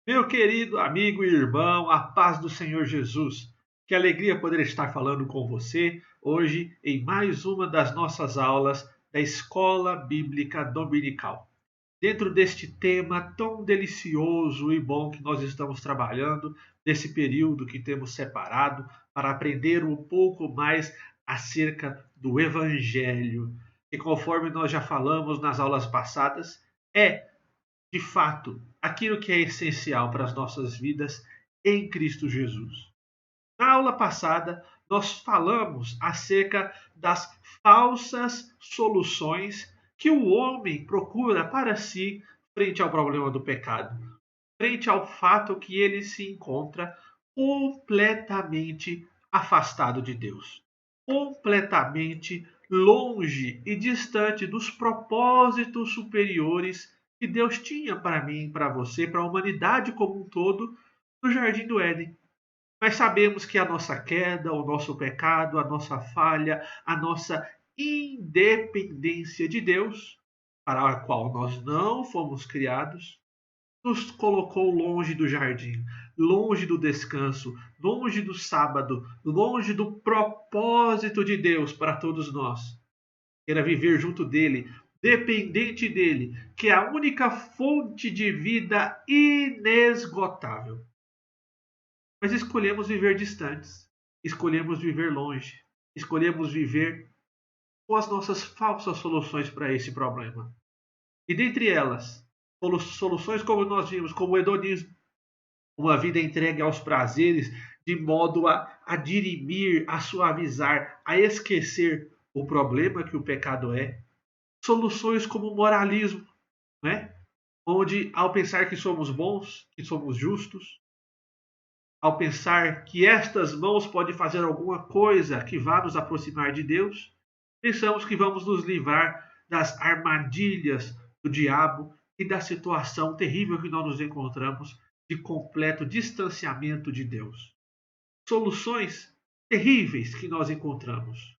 Meu querido amigo e irmão, a paz do Senhor Jesus. Que alegria poder estar falando com você hoje em mais uma das nossas aulas da Escola Bíblica Dominical. Dentro deste tema tão delicioso e bom que nós estamos trabalhando, nesse período que temos separado para aprender um pouco mais acerca do Evangelho, que conforme nós já falamos nas aulas passadas, é de fato, aquilo que é essencial para as nossas vidas em Cristo Jesus. Na aula passada, nós falamos acerca das falsas soluções que o homem procura para si frente ao problema do pecado, frente ao fato que ele se encontra completamente afastado de Deus, completamente longe e distante dos propósitos superiores que Deus tinha para mim, para você, para a humanidade como um todo, no Jardim do Éden. Mas sabemos que a nossa queda, o nosso pecado, a nossa falha, a nossa independência de Deus, para a qual nós não fomos criados, nos colocou longe do jardim, longe do descanso, longe do sábado, longe do propósito de Deus para todos nós. Era viver junto dele, dependente dele, que é a única fonte de vida inesgotável. Mas escolhemos viver distantes, escolhemos viver longe, escolhemos viver com as nossas falsas soluções para esse problema. E dentre elas, soluções como nós vimos, como o hedonismo, uma vida entregue aos prazeres, de modo a dirimir, a suavizar, a esquecer o problema que o pecado é. Soluções como o moralismo, né? Onde, ao pensar que somos bons, que somos justos, ao pensar que estas mãos podem fazer alguma coisa que vá nos aproximar de Deus, pensamos que vamos nos livrar das armadilhas do diabo e da situação terrível que nós nos encontramos de completo distanciamento de Deus. Soluções terríveis que nós encontramos,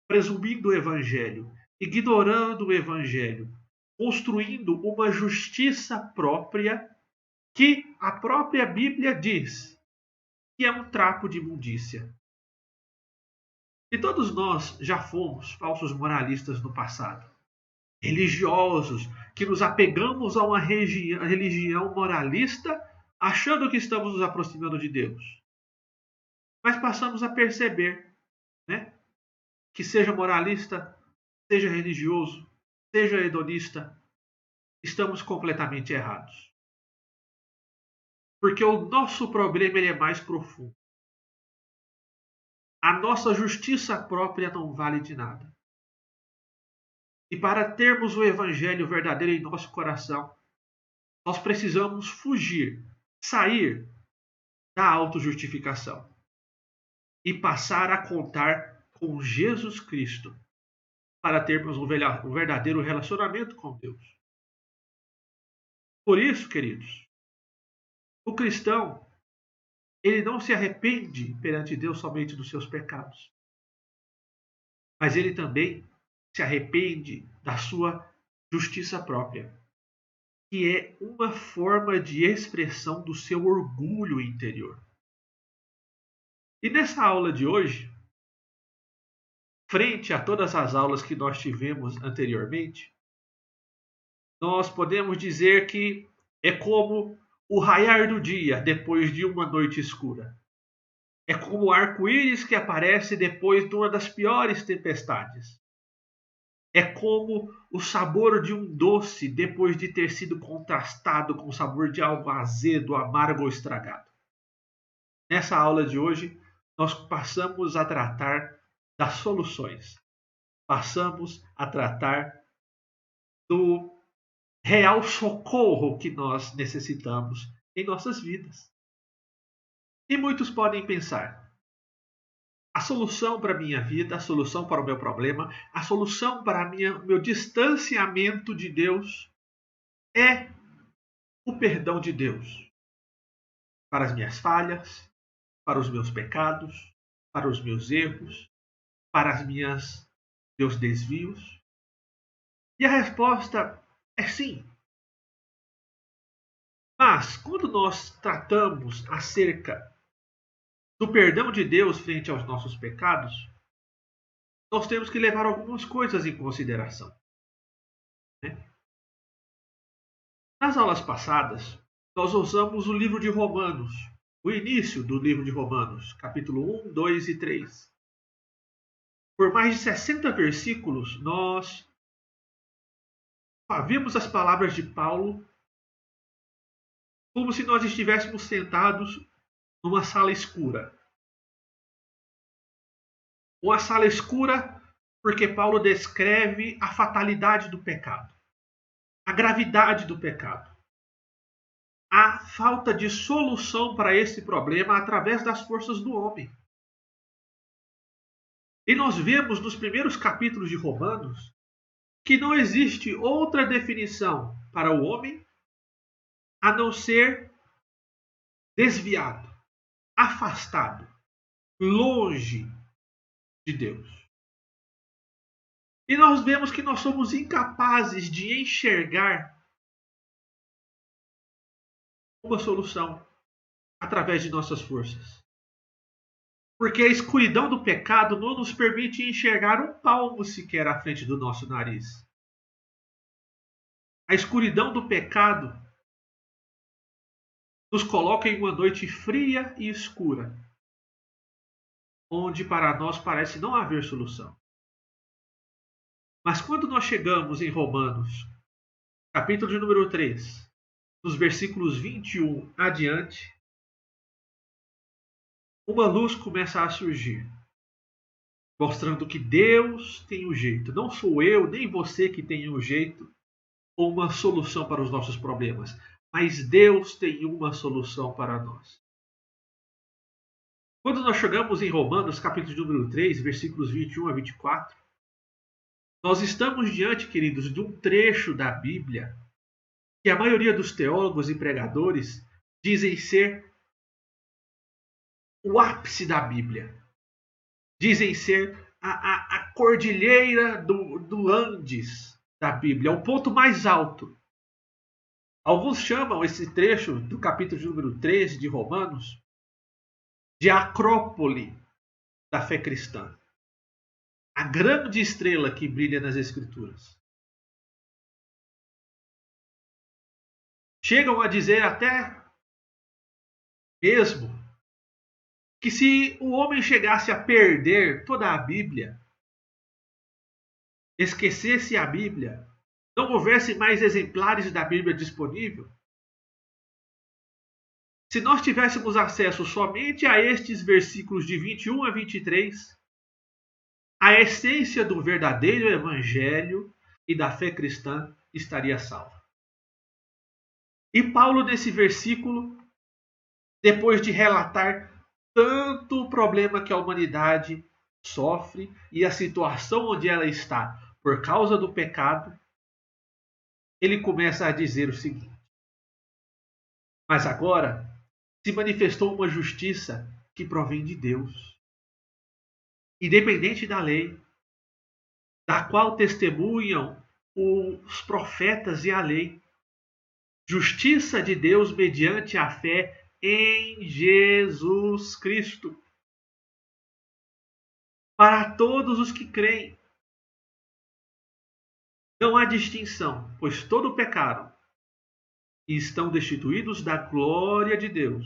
presumindo o Evangelho, ignorando o Evangelho, construindo uma justiça própria que a própria Bíblia diz que é um trapo de imundícia. E todos nós já fomos falsos moralistas no passado. Religiosos, que nos apegamos a uma religião moralista, achando que estamos nos aproximando de Deus. Mas passamos a perceber, né, que seja moralista, seja religioso, seja hedonista, estamos completamente errados. Porque o nosso problema ele é mais profundo. A nossa justiça própria não vale de nada. E para termos o evangelho verdadeiro em nosso coração, nós precisamos fugir, sair da autojustificação e passar a contar com Jesus Cristo para termos um verdadeiro relacionamento com Deus. Por isso, queridos, o cristão, ele não se arrepende perante Deus somente dos seus pecados, mas ele também se arrepende da sua justiça própria, que é uma forma de expressão do seu orgulho interior. E nessa aula de hoje, frente a todas as aulas que nós tivemos anteriormente, nós podemos dizer que é como o raiar do dia depois de uma noite escura. É como o arco-íris que aparece depois de uma das piores tempestades. É como o sabor de um doce depois de ter sido contrastado com o sabor de algo azedo, amargo ou estragado. Nessa aula de hoje, nós passamos a tratar das soluções. Passamos a tratar do real socorro que nós necessitamos em nossas vidas. E muitos podem pensar: a solução para a minha vida, a solução para o meu problema, a solução para o meu distanciamento de Deus é o perdão de Deus para as minhas falhas, para os meus pecados, para os meus erros, para meus desvios. E a resposta é sim. Mas, quando nós tratamos acerca do perdão de Deus frente aos nossos pecados, nós temos que levar algumas coisas em consideração, né? Nas aulas passadas, nós usamos o livro de Romanos, o início do livro de Romanos, capítulo 1, 2 e 3. Por mais de 60 versículos, nós vimos as palavras de Paulo como se nós estivéssemos sentados numa sala escura. Uma sala escura porque Paulo descreve a fatalidade do pecado, a gravidade do pecado, a falta de solução para esse problema através das forças do homem. E nós vemos nos primeiros capítulos de Romanos que não existe outra definição para o homem a não ser desviado, afastado, longe de Deus. E nós vemos que nós somos incapazes de enxergar uma solução através de nossas forças. Porque a escuridão do pecado não nos permite enxergar um palmo sequer à frente do nosso nariz. A escuridão do pecado nos coloca em uma noite fria e escura, onde para nós parece não haver solução. Mas quando nós chegamos em Romanos, capítulo de número 3, nos versículos 21 adiante, uma luz começa a surgir, mostrando que Deus tem um jeito. Não sou eu, nem você que tem um jeito ou uma solução para os nossos problemas, mas Deus tem uma solução para nós. Quando nós chegamos em Romanos, capítulo de número 3, versículos 21 a 24, nós estamos diante, queridos, de um trecho da Bíblia que a maioria dos teólogos e pregadores dizem ser o ápice da Bíblia. Dizem ser a cordilheira do Andes da Bíblia, o ponto mais alto. Alguns chamam esse trecho do capítulo de número 13 de Romanos de Acrópole da fé cristã. A grande estrela que brilha nas Escrituras. Chegam a dizer até mesmo que se o homem chegasse a perder toda a Bíblia, esquecesse a Bíblia, não houvesse mais exemplares da Bíblia disponível, se nós tivéssemos acesso somente a estes versículos de 21 a 23, a essência do verdadeiro evangelho e da fé cristã estaria salva. E Paulo, nesse versículo, depois de relatar tanto o problema que a humanidade sofre e a situação onde ela está por causa do pecado, ele começa a dizer o seguinte: mas agora se manifestou uma justiça que provém de Deus, independente da lei, da qual testemunham os profetas e a lei. Justiça de Deus mediante a fé em Jesus Cristo, para todos os que creem. Não há distinção, pois todos pecaram e estão destituídos da glória de Deus,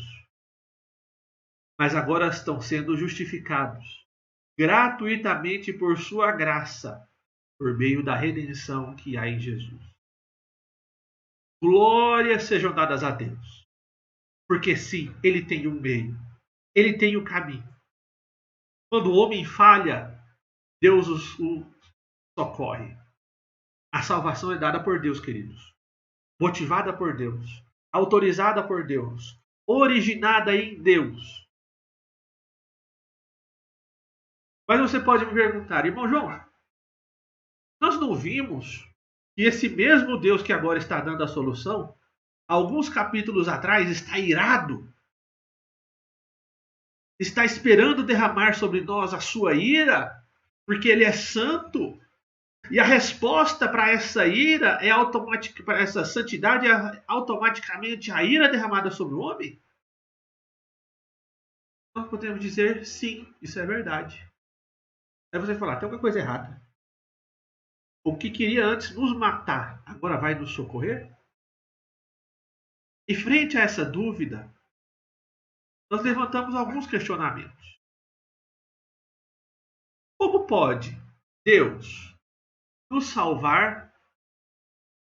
mas agora estão sendo justificados gratuitamente por sua graça, por meio da redenção que há em Jesus. Glórias sejam dadas a Deus, porque sim, Ele tem um meio, Ele tem um caminho. Quando o homem falha, Deus o socorre. A salvação é dada por Deus, queridos, motivada por Deus, autorizada por Deus, originada em Deus. Mas você pode me perguntar, irmão João, nós não vimos que esse mesmo Deus que agora está dando a solução, alguns capítulos atrás está irado, está esperando derramar sobre nós a sua ira, porque Ele é santo, E a resposta para essa ira é automática, para essa santidade é automaticamente a ira derramada sobre o homem? Nós podemos dizer sim, isso é verdade. Aí você falar, tem alguma coisa errada. O que queria antes nos matar, agora vai nos socorrer? E frente a essa dúvida, nós levantamos alguns questionamentos. Como pode Deus nos salvar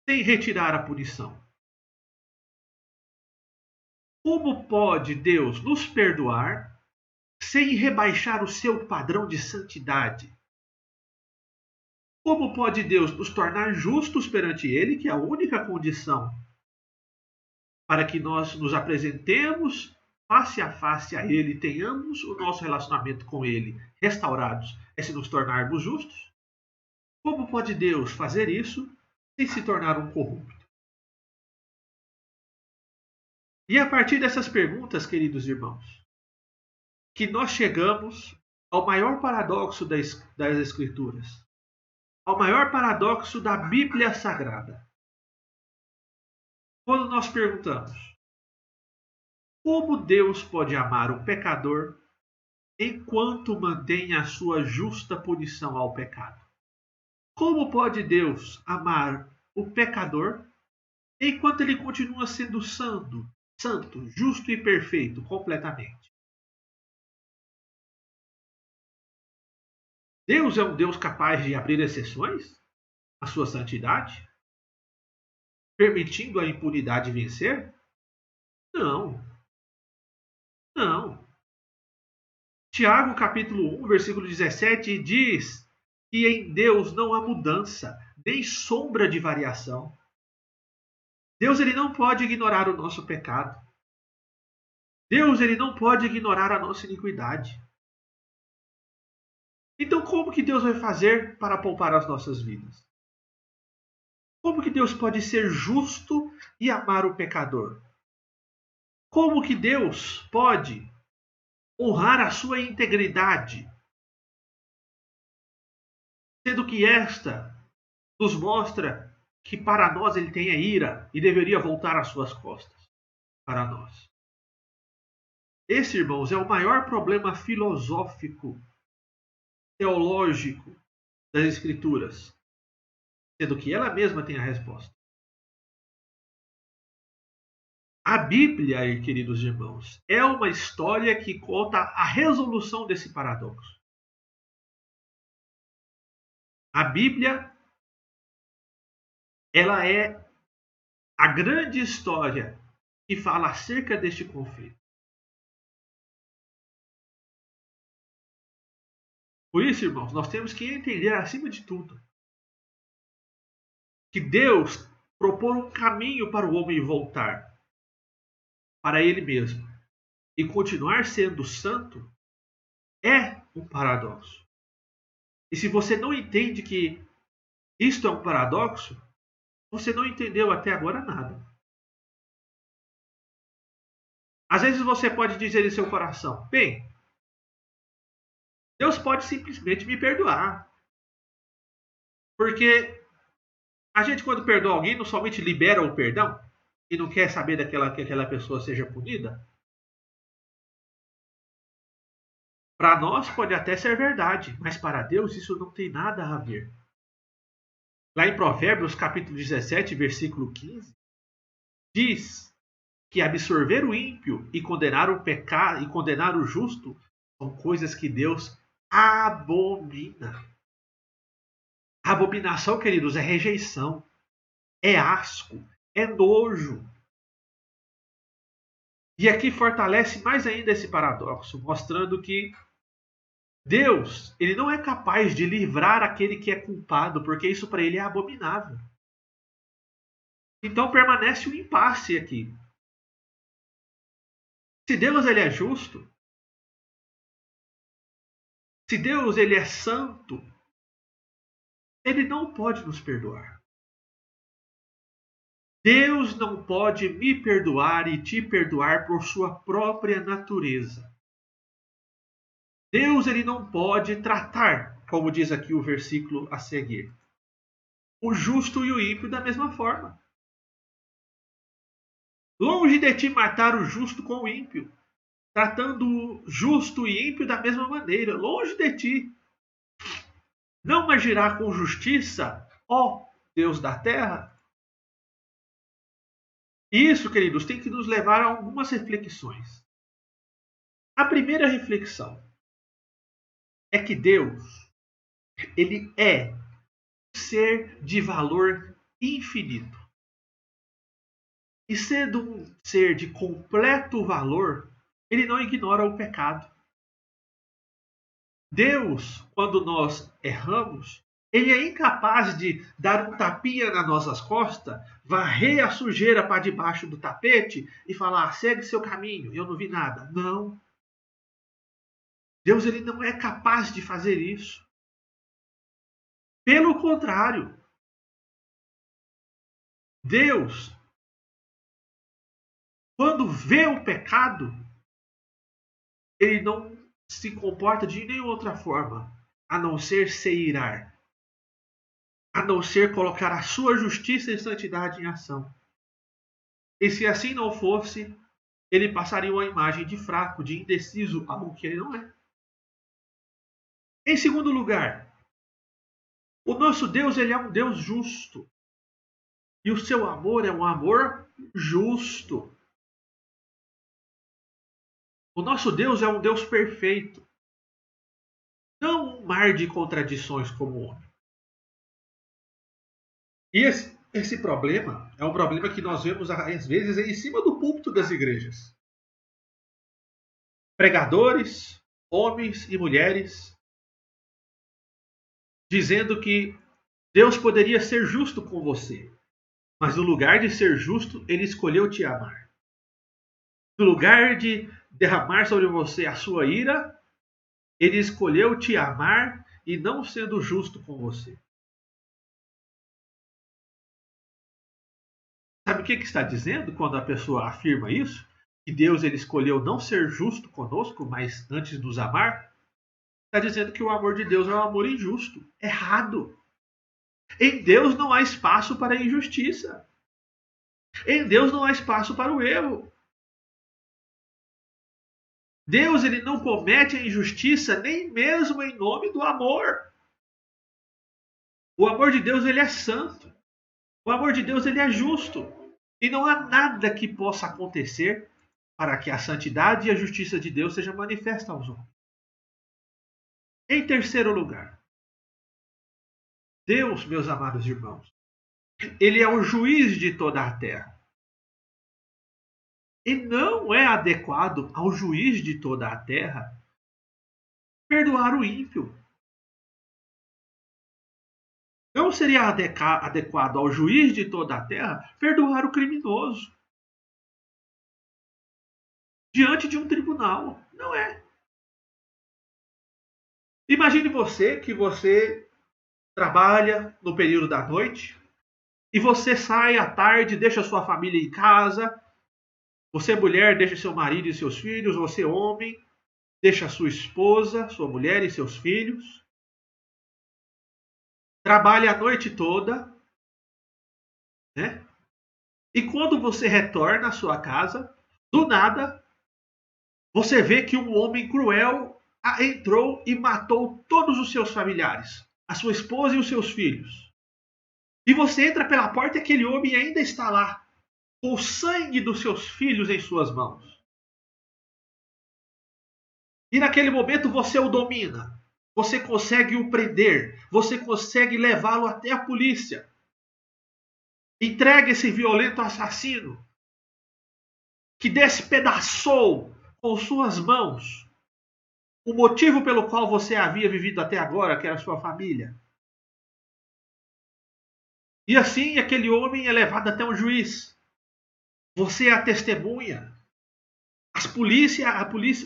sem retirar a punição? Como pode Deus nos perdoar sem rebaixar o seu padrão de santidade? Como pode Deus nos tornar justos perante Ele, que é a única condição para que nós nos apresentemos face a face a Ele, tenhamos o nosso relacionamento com Ele restaurados, é se nos tornarmos justos? Como pode Deus fazer isso sem se tornar um corrupto? E a partir dessas perguntas, queridos irmãos, que nós chegamos ao maior paradoxo das Escrituras, ao maior paradoxo da Bíblia Sagrada. Quando nós perguntamos, como Deus pode amar o pecador enquanto mantém a sua justa punição ao pecado? Como pode Deus amar o pecador enquanto ele continua sendo santo, justo e perfeito completamente? Deus é um Deus capaz de abrir exceções à sua santidade, permitindo a impunidade vencer? Não, não. Tiago, capítulo 1, versículo 17, diz que em Deus não há mudança, nem sombra de variação. Deus ele não pode ignorar o nosso pecado. Deus ele não pode ignorar a nossa iniquidade. Então como que Deus vai fazer para poupar as nossas vidas? Como que Deus pode ser justo e amar o pecador? Como que Deus pode honrar a sua integridade, sendo que esta nos mostra que para nós ele tem a ira e deveria voltar às suas costas para nós? Esse, irmãos, é o maior problema filosófico, teológico das Escrituras, sendo que ela mesma tem a resposta. A Bíblia, queridos irmãos, é uma história que conta a resolução desse paradoxo. A Bíblia, ela é a grande história que fala acerca deste conflito. Por isso, irmãos, nós temos que entender, acima de tudo, que Deus propôs um caminho para o homem voltar para ele mesmo e continuar sendo santo é um paradoxo. E se você não entende que isto é um paradoxo, você não entendeu até agora nada. Às vezes você pode dizer em seu coração, bem, Deus pode simplesmente me perdoar. Porque a gente, quando perdoa alguém, não somente libera o perdão e não quer saber que aquela pessoa seja punida. Para nós pode até ser verdade, mas para Deus isso não tem nada a ver. Lá em Provérbios, capítulo 17, versículo 15, diz que absorver o ímpio e condenar o pecado e condenar o justo são coisas que Deus abomina. Abominação, queridos, é rejeição, é asco, é nojo. E aqui fortalece mais ainda esse paradoxo, mostrando que Deus, ele não é capaz de livrar aquele que é culpado, porque isso para ele é abominável. Então permanece um impasse aqui. Se Deus ele é justo, se Deus ele é santo, ele não pode nos perdoar. Deus não pode me perdoar e te perdoar por sua própria natureza. Deus ele não pode tratar, como diz aqui o versículo a seguir, o justo e o ímpio da mesma forma. Longe de ti matar o justo com o ímpio, tratando o justo e ímpio da mesma maneira. Longe de ti. Não agirá com justiça, ó Deus da terra? Isso, queridos, tem que nos levar a algumas reflexões. A primeira reflexão é que Deus, ele é um ser de valor infinito. E sendo um ser de completo valor, ele não ignora o pecado. Deus, quando nós erramos, ele é incapaz de dar um tapinha nas nossas costas, varrer a sujeira para debaixo do tapete e falar: segue seu caminho, eu não vi nada. Não. Deus, ele não é capaz de fazer isso. Pelo contrário, Deus, quando vê o pecado, ele não se comporta de nenhuma outra forma, a não ser se irar, a não ser colocar a sua justiça e santidade em ação. E se assim não fosse, ele passaria uma imagem de fraco, de indeciso, algo que ele não é. Em segundo lugar, o nosso Deus, ele é um Deus justo. E o seu amor é um amor justo. O nosso Deus é um Deus perfeito. Não um mar de contradições como o homem. E esse problema é um problema que nós vemos às vezes em cima do púlpito das igrejas. Pregadores, homens e mulheres, dizendo que Deus poderia ser justo com você, mas no lugar de ser justo, ele escolheu te amar. No lugar de derramar sobre você a sua ira, ele escolheu te amar e não sendo justo com você. Sabe o que está dizendo quando a pessoa afirma isso? Que Deus ele escolheu não ser justo conosco, mas antes nos amar? Está dizendo que o amor de Deus é um amor injusto, errado. Em Deus não há espaço para a injustiça. Em Deus não há espaço para o erro. Deus ele não comete a injustiça nem mesmo em nome do amor. O amor de Deus ele é santo. O amor de Deus ele é justo. E não há nada que possa acontecer para que a santidade e a justiça de Deus seja manifesta aos homens. Em terceiro lugar, Deus, meus amados irmãos, ele é o juiz de toda a terra. E não é adequado ao juiz de toda a terra perdoar o ímpio. Não seria adequado ao juiz de toda a terra perdoar o criminoso diante de um tribunal. Não é. Imagine você que você trabalha no período da noite e você sai à tarde, deixa sua família em casa. Você, mulher, deixa seu marido e seus filhos. Você, homem, deixa sua esposa, sua mulher e seus filhos. Trabalha a noite toda, né? E quando você retorna à sua casa, do nada, você vê que um homem cruel entrou e matou todos os seus familiares, a sua esposa e os seus filhos. E você entra pela porta e aquele homem ainda está lá, com o sangue dos seus filhos em suas mãos. E naquele momento você o domina. Você consegue o prender. Você consegue levá-lo até a polícia. Entrega esse violento assassino que despedaçou com suas mãos o motivo pelo qual você havia vivido até agora, que era a sua família. E assim aquele homem é levado até um juiz. Você é a testemunha. O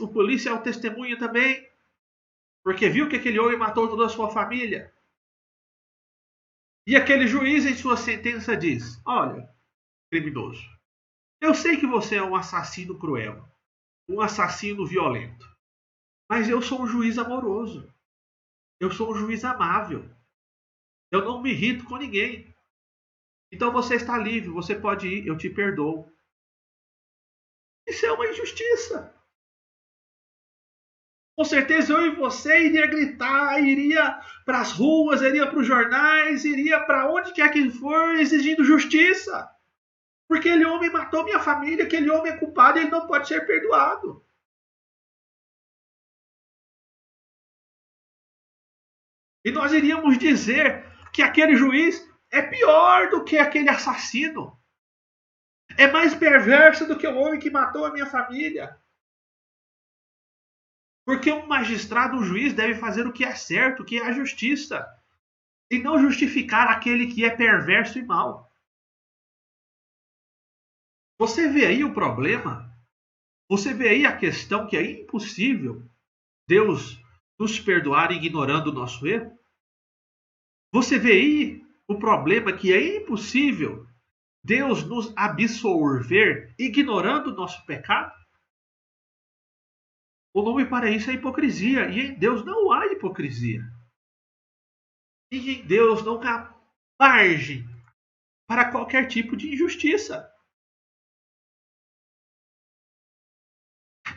polícia é o testemunha também. Porque viu que aquele homem matou toda a sua família. E aquele juiz em sua sentença diz: olha, criminoso, eu sei que você é um assassino cruel, um assassino violento. Mas eu sou um juiz amoroso. Eu sou um juiz amável. Eu não me irrito com ninguém. Então você está livre, você pode ir, eu te perdoo. Isso é uma injustiça. Com certeza eu e você iria gritar, iria para as ruas, iria para os jornais, iria para onde quer que for exigindo justiça. Porque aquele homem matou minha família, aquele homem é culpado, ele não pode ser perdoado. E nós iríamos dizer que aquele juiz é pior do que aquele assassino. É mais perverso do que o homem que matou a minha família. Porque um magistrado, um juiz, deve fazer o que é certo, o que é a justiça. E não justificar aquele que é perverso e mau. Você vê aí o problema? Você vê aí a questão que é impossível Deus nos perdoar ignorando o nosso erro? Você vê aí o problema que é impossível Deus nos absolver ignorando o nosso pecado? O nome para isso é hipocrisia. E em Deus não há hipocrisia. E em Deus não há margem para qualquer tipo de injustiça.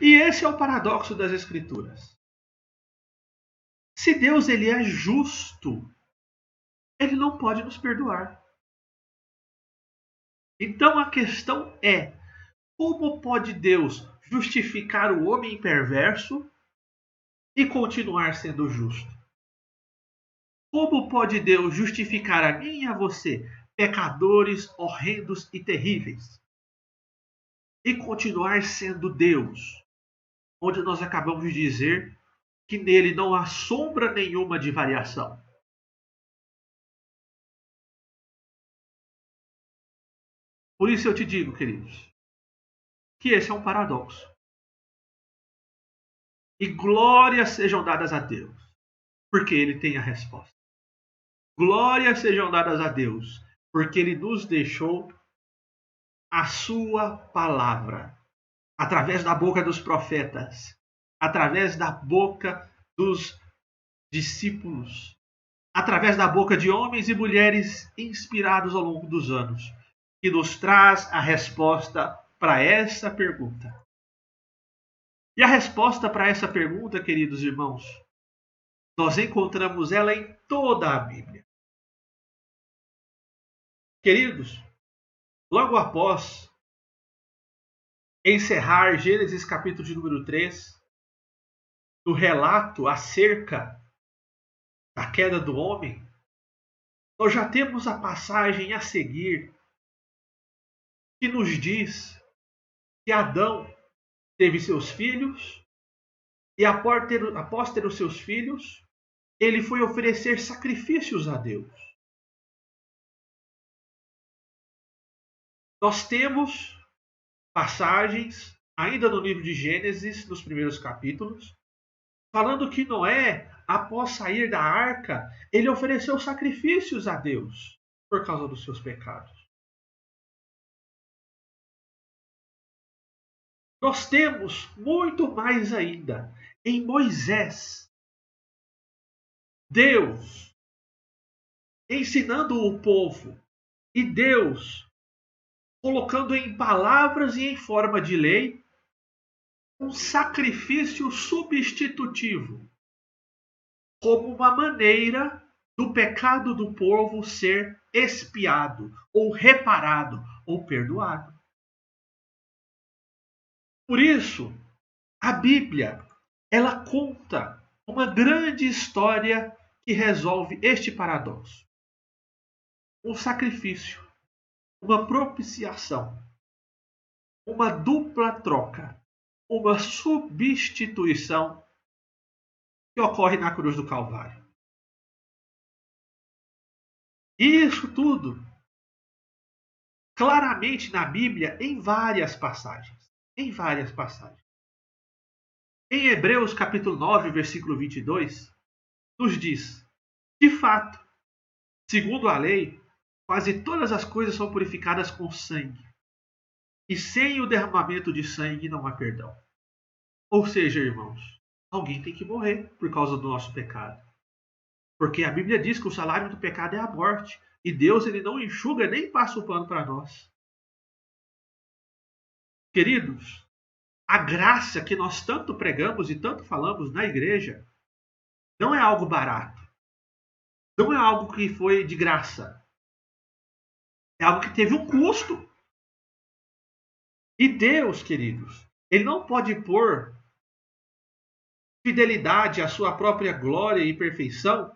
E esse é o paradoxo das Escrituras. Se Deus ele é justo, ele não pode nos perdoar. Então a questão é: como pode Deus justificar o homem perverso e continuar sendo justo? Como pode Deus justificar a mim e a você, pecadores horrendos e terríveis, e continuar sendo Deus, onde nós acabamos de dizer que nele não há sombra nenhuma de variação? Por isso eu te digo, queridos, que esse é um paradoxo. E glórias sejam dadas a Deus, porque ele tem a resposta. Glórias sejam dadas a Deus, porque ele nos deixou a sua palavra, através da boca dos profetas, através da boca dos discípulos, através da boca de homens e mulheres inspirados ao longo dos anos, que nos traz a resposta para essa pergunta. E a resposta para essa pergunta, queridos irmãos, nós encontramos ela em toda a Bíblia. Queridos, logo após encerrar Gênesis capítulo de número 3, do relato acerca da queda do homem, nós já temos a passagem a seguir que nos diz que Adão teve seus filhos e após ter os seus filhos, ele foi oferecer sacrifícios a Deus. Nós temos passagens, ainda no livro de Gênesis, nos primeiros capítulos, falando que Noé, após sair da arca, ele ofereceu sacrifícios a Deus por causa dos seus pecados. Nós temos muito mais ainda em Moisés. Deus ensinando o povo e Deus colocando em palavras e em forma de lei um sacrifício substitutivo, como uma maneira do pecado do povo ser expiado, ou reparado, ou perdoado. Por isso, a Bíblia, ela conta uma grande história que resolve este paradoxo. Um sacrifício, uma propiciação, uma dupla troca, uma substituição que ocorre na cruz do Calvário. E isso tudo claramente na Bíblia em várias passagens. Em várias passagens. Em Hebreus capítulo 9, versículo 22, nos diz: de fato, segundo a lei, quase todas as coisas são purificadas com sangue, e sem o derramamento de sangue não há perdão. Ou seja, irmãos, alguém tem que morrer por causa do nosso pecado. Porque a Bíblia diz que o salário do pecado é a morte. E Deus ele não enxuga nem passa o pano para nós. Queridos, a graça que nós tanto pregamos e tanto falamos na igreja não é algo barato. Não é algo que foi de graça. É algo que teve um custo. E Deus, queridos, ele não pode pôr fidelidade à sua própria glória e perfeição,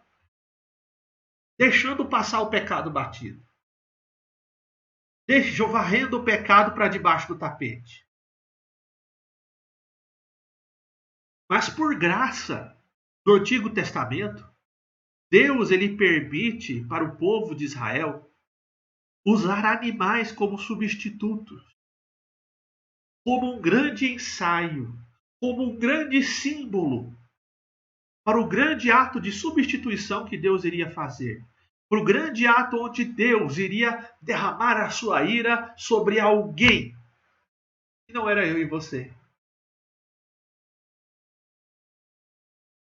deixando passar o pecado batido. Varrendo o pecado para debaixo do tapete. Mas por graça, no Antigo Testamento, Deus ele permite para o povo de Israel usar animais como substitutos, como um grande ensaio, como um grande símbolo para o grande ato de substituição que Deus iria fazer. Para o grande ato onde Deus iria derramar a sua ira sobre alguém que não era eu e você.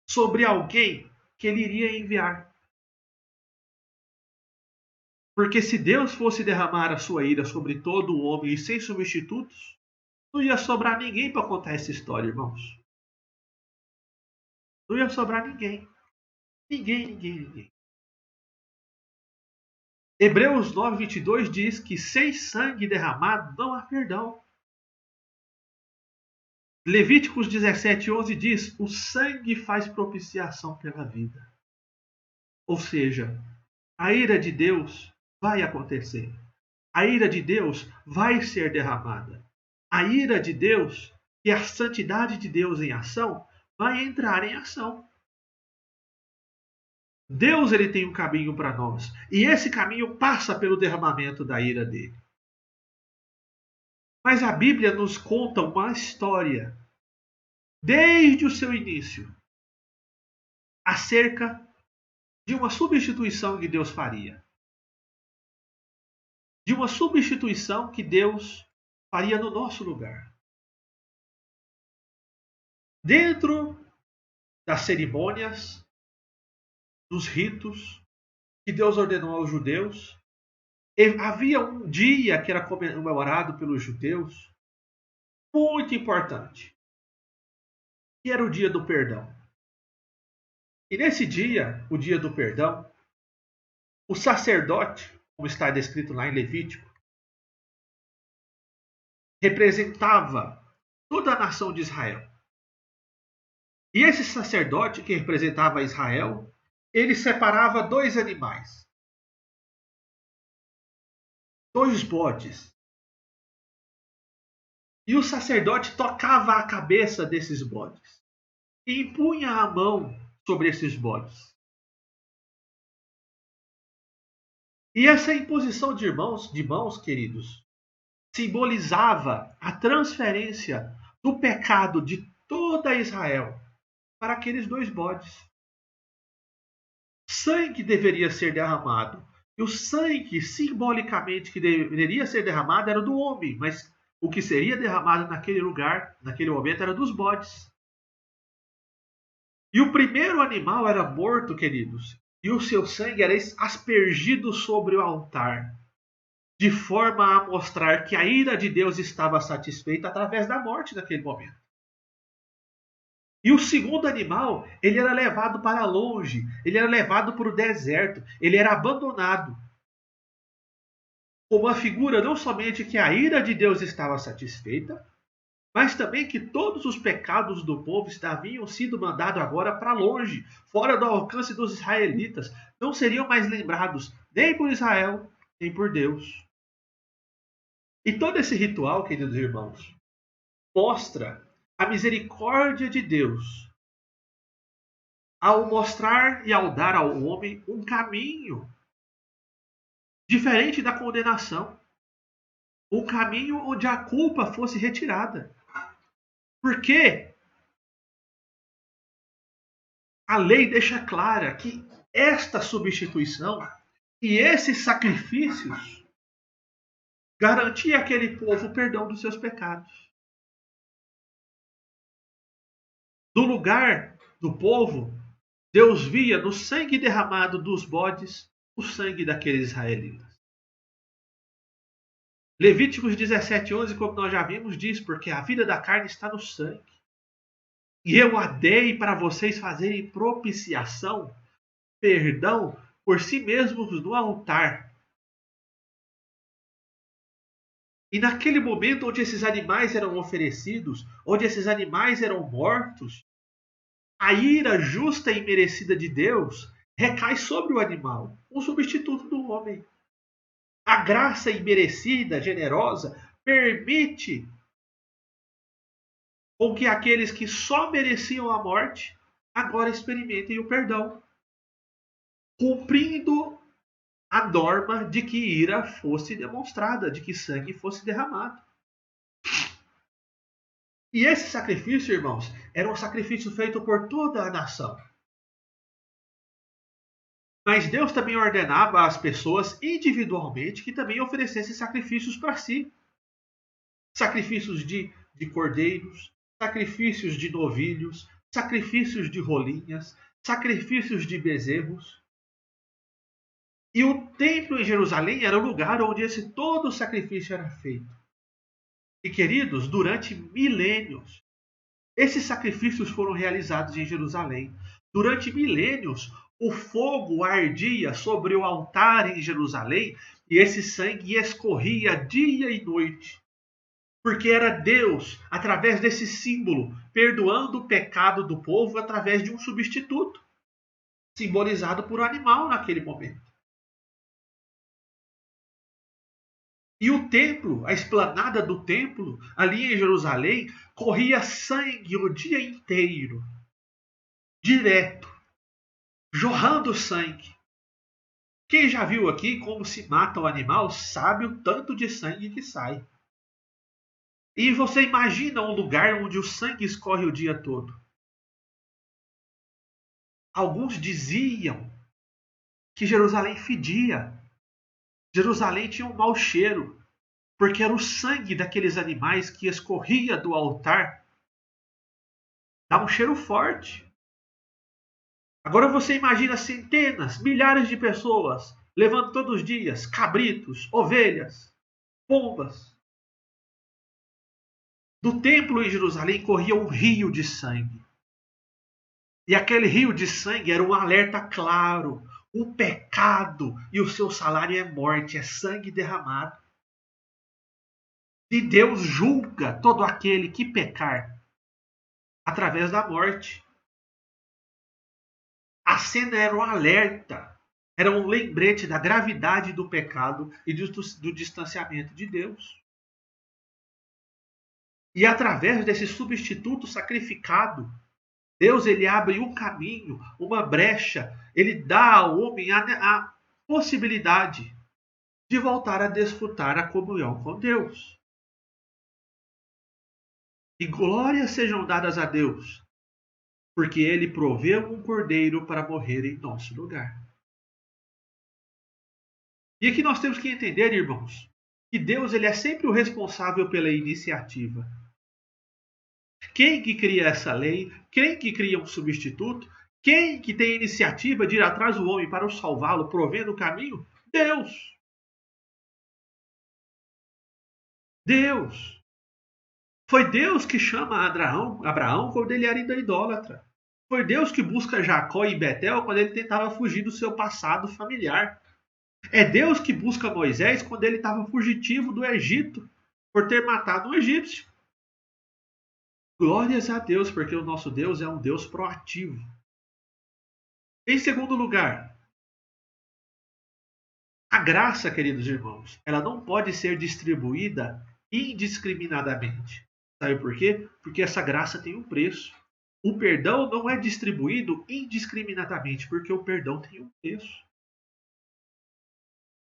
Sobre alguém que ele iria enviar. Porque se Deus fosse derramar a sua ira sobre todo o homem e sem substitutos, não ia sobrar ninguém para contar essa história, irmãos. Não ia sobrar ninguém. Ninguém. Hebreus 9:22 diz que sem sangue derramado não há perdão. Levíticos 17:11 diz: o sangue faz propiciação pela vida. Ou seja, a ira de Deus vai acontecer. A ira de Deus vai ser derramada. A ira de Deus e a santidade de Deus em ação vai entrar em ação. Deus ele tem um caminho para nós. E esse caminho passa pelo derramamento da ira dele. Mas a Bíblia nos conta uma história, desde o seu início, acerca de uma substituição que Deus faria. De uma substituição que Deus faria no nosso lugar. Dentro das cerimônias, dos ritos que Deus ordenou aos judeus, havia um dia que era comemorado pelos judeus, muito importante, que era o dia do perdão. E nesse dia, o dia do perdão, o sacerdote, como está descrito lá em Levítico, representava toda a nação de Israel. E esse sacerdote que representava Israel, ele separava dois animais, dois bodes. E o sacerdote tocava a cabeça desses bodes e impunha a mão sobre esses bodes. E essa imposição de mãos, queridos, simbolizava a transferência do pecado de toda Israel para aqueles dois bodes. Sangue deveria ser derramado. E o sangue, simbolicamente, que deveria ser derramado era do homem, mas o que seria derramado naquele lugar, naquele momento, era dos bodes. E o primeiro animal era morto, queridos, e o seu sangue era aspergido sobre o altar, de forma a mostrar que a ira de Deus estava satisfeita através da morte naquele momento. E o segundo animal, ele era levado para longe, ele era levado para o deserto, ele era abandonado. Como uma figura não somente que a ira de Deus estava satisfeita, mas também que todos os pecados do povo haviam sido mandados agora para longe, fora do alcance dos israelitas. Não seriam mais lembrados nem por Israel, nem por Deus. E todo esse ritual, queridos irmãos, mostra a misericórdia de Deus ao mostrar e ao dar ao homem um caminho diferente da condenação. Um caminho onde a culpa fosse retirada. Porque a lei deixa clara que esta substituição e esses sacrifícios garantia àquele povo o perdão dos seus pecados. No lugar do povo Deus via no sangue derramado dos bodes o sangue daqueles israelitas. Levíticos 17:11, como nós já vimos, diz: porque a vida da carne está no sangue. E eu a dei para vocês fazerem propiciação, perdão, por si mesmos no altar. E naquele momento onde esses animais eram oferecidos, onde esses animais eram mortos, a ira justa e merecida de Deus recai sobre o animal, um substituto do homem. A graça imerecida, generosa, permite com que aqueles que só mereciam a morte agora experimentem o perdão, cumprindo a norma de que ira fosse demonstrada, de que sangue fosse derramado. E esse sacrifício, irmãos, era um sacrifício feito por toda a nação. Mas Deus também ordenava às pessoas individualmente que também oferecessem sacrifícios para si. Sacrifícios de cordeiros, sacrifícios de novilhos, sacrifícios de rolinhas, sacrifícios de bezerros. E o templo em Jerusalém era o lugar onde todo o sacrifício era feito. E queridos, durante milênios, esses sacrifícios foram realizados em Jerusalém. Durante milênios, o fogo ardia sobre o altar em Jerusalém e esse sangue escorria dia e noite. Porque era Deus, através desse símbolo, perdoando o pecado do povo através de um substituto, simbolizado por um animal naquele momento. E o templo, a esplanada do templo, ali em Jerusalém, corria sangue o dia inteiro. Direto. Jorrando sangue. Quem já viu aqui como se mata o animal sabe o tanto de sangue que sai. E você imagina um lugar onde o sangue escorre o dia todo. Alguns diziam que Jerusalém fedia. Jerusalém tinha um mau cheiro, porque era o sangue daqueles animais que escorria do altar. Dava um cheiro forte. Agora você imagina centenas, milhares de pessoas levando todos os dias cabritos, ovelhas, pombas. Do templo em Jerusalém corria um rio de sangue. E aquele rio de sangue era um alerta claro. O pecado e o seu salário é morte, é sangue derramado. E Deus julga todo aquele que pecar através da morte. A cena era um alerta, era um lembrete da gravidade do pecado e do distanciamento de Deus. E através desse substituto sacrificado, Deus ele abre um caminho, uma brecha, ele dá ao homem a possibilidade de voltar a desfrutar a comunhão com Deus. E glórias sejam dadas a Deus, porque ele proveu um cordeiro para morrer em nosso lugar. E aqui nós temos que entender, irmãos, que Deus ele é sempre o responsável pela iniciativa. Quem que cria essa lei? Quem que cria um substituto? Quem que tem a iniciativa de ir atrás do homem para o salvá-lo, provendo o caminho? Deus. Deus. Foi Deus que chama Abraão quando ele era ainda idólatra. Foi Deus que busca Jacó em Betel quando ele tentava fugir do seu passado familiar. É Deus que busca Moisés quando ele estava fugitivo do Egito por ter matado um egípcio. Glórias a Deus, porque o nosso Deus é um Deus proativo. Em segundo lugar, a graça, queridos irmãos, ela não pode ser distribuída indiscriminadamente. Sabe por quê? Porque essa graça tem um preço. O perdão não é distribuído indiscriminadamente, porque o perdão tem um preço.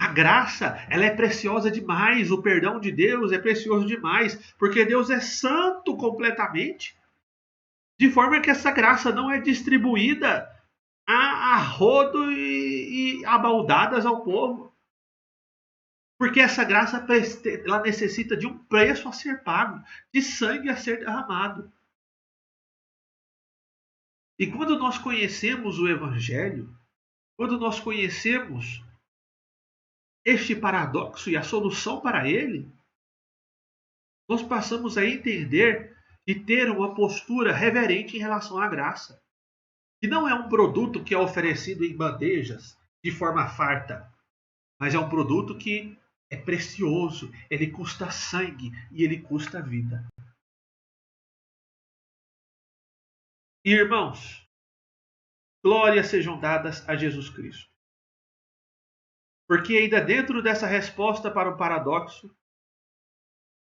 A graça, ela é preciosa demais, o perdão de Deus é precioso demais, porque Deus é santo completamente, de forma que essa graça não é distribuída a rodo e a baldadas ao povo. Porque essa graça ela necessita de um preço a ser pago, de sangue a ser derramado. E quando nós conhecemos o Evangelho, quando nós conhecemos este paradoxo e a solução para ele, nós passamos a entender e ter uma postura reverente em relação à graça. Que não é um produto que é oferecido em bandejas de forma farta, mas é um produto que é precioso, ele custa sangue e ele custa vida. E, irmãos, glórias sejam dadas a Jesus Cristo. Porque ainda dentro dessa resposta para o paradoxo,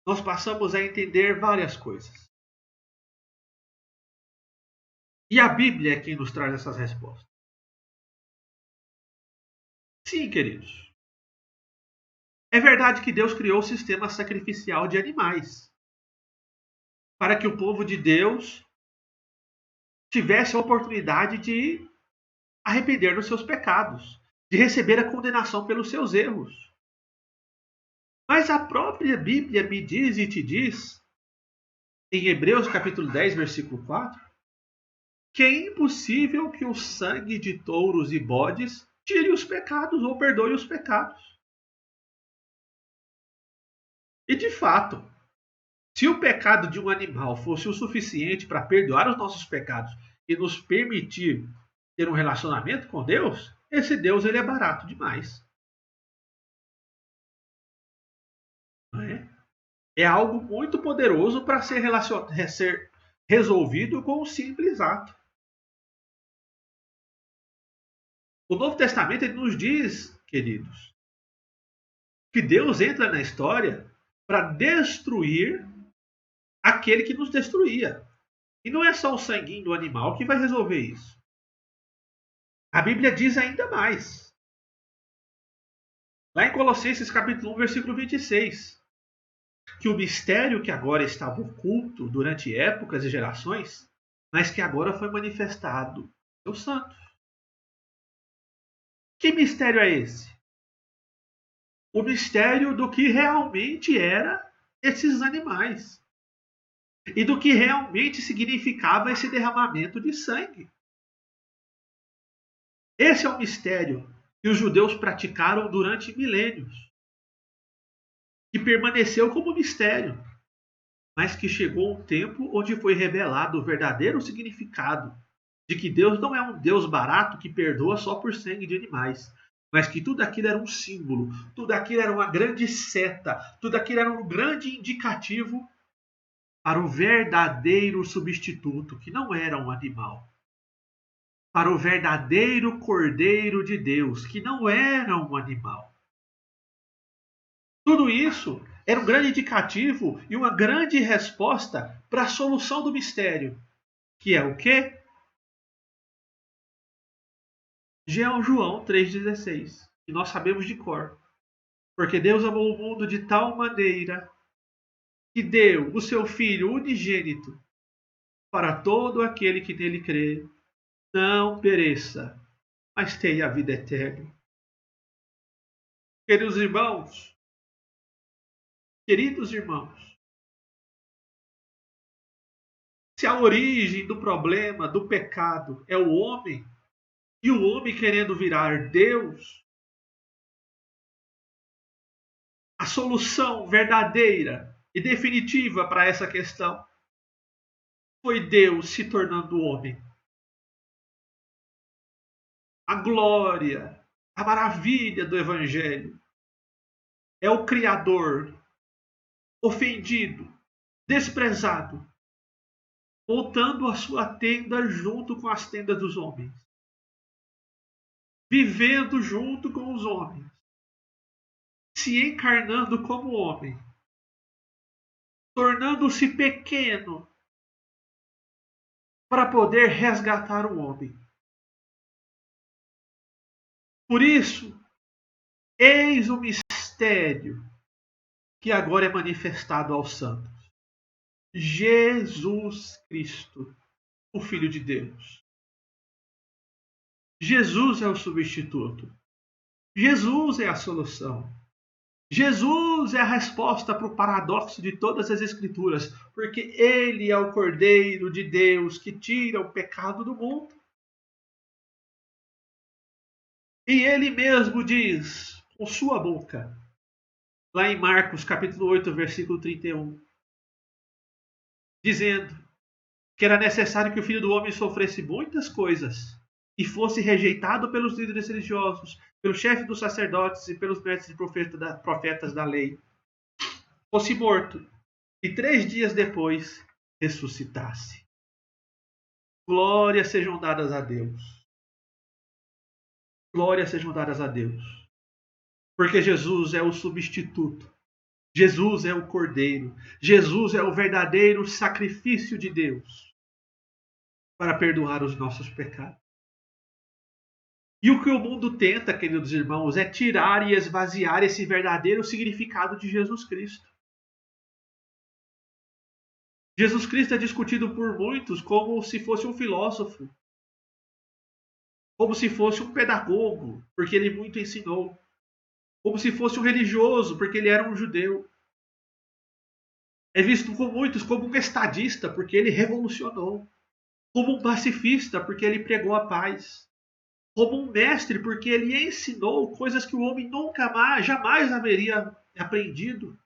nós passamos a entender várias coisas. E a Bíblia é quem nos traz essas respostas. Sim, queridos. É verdade que Deus criou o sistema sacrificial de animais para que o povo de Deus tivesse a oportunidade de arrepender dos seus pecados, de receber a condenação pelos seus erros. Mas a própria Bíblia me diz e te diz, em Hebreus capítulo 10, versículo 4, que é impossível que o sangue de touros e bodes tire os pecados ou perdoe os pecados. E de fato, se o pecado de um animal fosse o suficiente para perdoar os nossos pecados e nos permitir ter um relacionamento com Deus, esse Deus ele é barato demais. Não é? É algo muito poderoso para ser resolvido com um simples ato. O Novo Testamento ele nos diz, queridos, que Deus entra na história para destruir aquele que nos destruía. E não é só o sanguinho do animal que vai resolver isso. A Bíblia diz ainda mais. Lá em Colossenses capítulo 1, versículo 26, que o mistério que agora estava oculto durante épocas e gerações, mas que agora foi manifestado aos santos. Que mistério é esse? O mistério do que realmente era esses animais. E do que realmente significava esse derramamento de sangue. Esse é o mistério que os judeus praticaram durante milênios. Que permaneceu como mistério. Mas que chegou um tempo onde foi revelado o verdadeiro significado de que Deus não é um Deus barato que perdoa só por sangue de animais, mas que tudo aquilo era um símbolo, tudo aquilo era uma grande seta, tudo aquilo era um grande indicativo para o verdadeiro substituto, que não era um animal, para o verdadeiro Cordeiro de Deus, que não era um animal. Tudo isso era um grande indicativo e uma grande resposta para a solução do mistério, que é o quê? João 3,16, que nós sabemos de cor. Porque Deus amou o mundo de tal maneira que deu o seu Filho unigênito para todo aquele que nele crê, não pereça, mas tenha a vida eterna. Queridos irmãos, se a origem do problema, do pecado, é o homem, e o homem querendo virar Deus, a solução verdadeira e definitiva para essa questão foi Deus se tornando homem. A glória, a maravilha do Evangelho é o Criador ofendido, desprezado, voltando à sua tenda junto com as tendas dos homens, vivendo junto com os homens, se encarnando como homem, tornando-se pequeno para poder resgatar o homem. Por isso, eis o mistério que agora é manifestado aos santos. Jesus Cristo, o Filho de Deus. Jesus é o substituto. Jesus é a solução. Jesus é a resposta para o paradoxo de todas as Escrituras, porque Ele é o Cordeiro de Deus que tira o pecado do mundo. E Ele mesmo diz, com sua boca, lá em Marcos capítulo 8, versículo 31, dizendo que era necessário que o Filho do Homem sofresse muitas coisas e fosse rejeitado pelos líderes religiosos, pelo chefe dos sacerdotes e pelos mestres e profetas da lei, fosse morto e 3 dias depois ressuscitasse. Glórias sejam dadas a Deus. Glórias sejam dadas a Deus. Porque Jesus é o substituto. Jesus é o Cordeiro. Jesus é o verdadeiro sacrifício de Deus para perdoar os nossos pecados. E o que o mundo tenta, queridos irmãos, é tirar e esvaziar esse verdadeiro significado de Jesus Cristo. Jesus Cristo é discutido por muitos como se fosse um filósofo, como se fosse um pedagogo, porque ele muito ensinou, como se fosse um religioso, porque ele era um judeu. É visto por muitos como um estadista, porque ele revolucionou, como um pacifista, porque ele pregou a paz, como um mestre, porque ele ensinou coisas que o homem nunca mais, jamais haveria aprendido,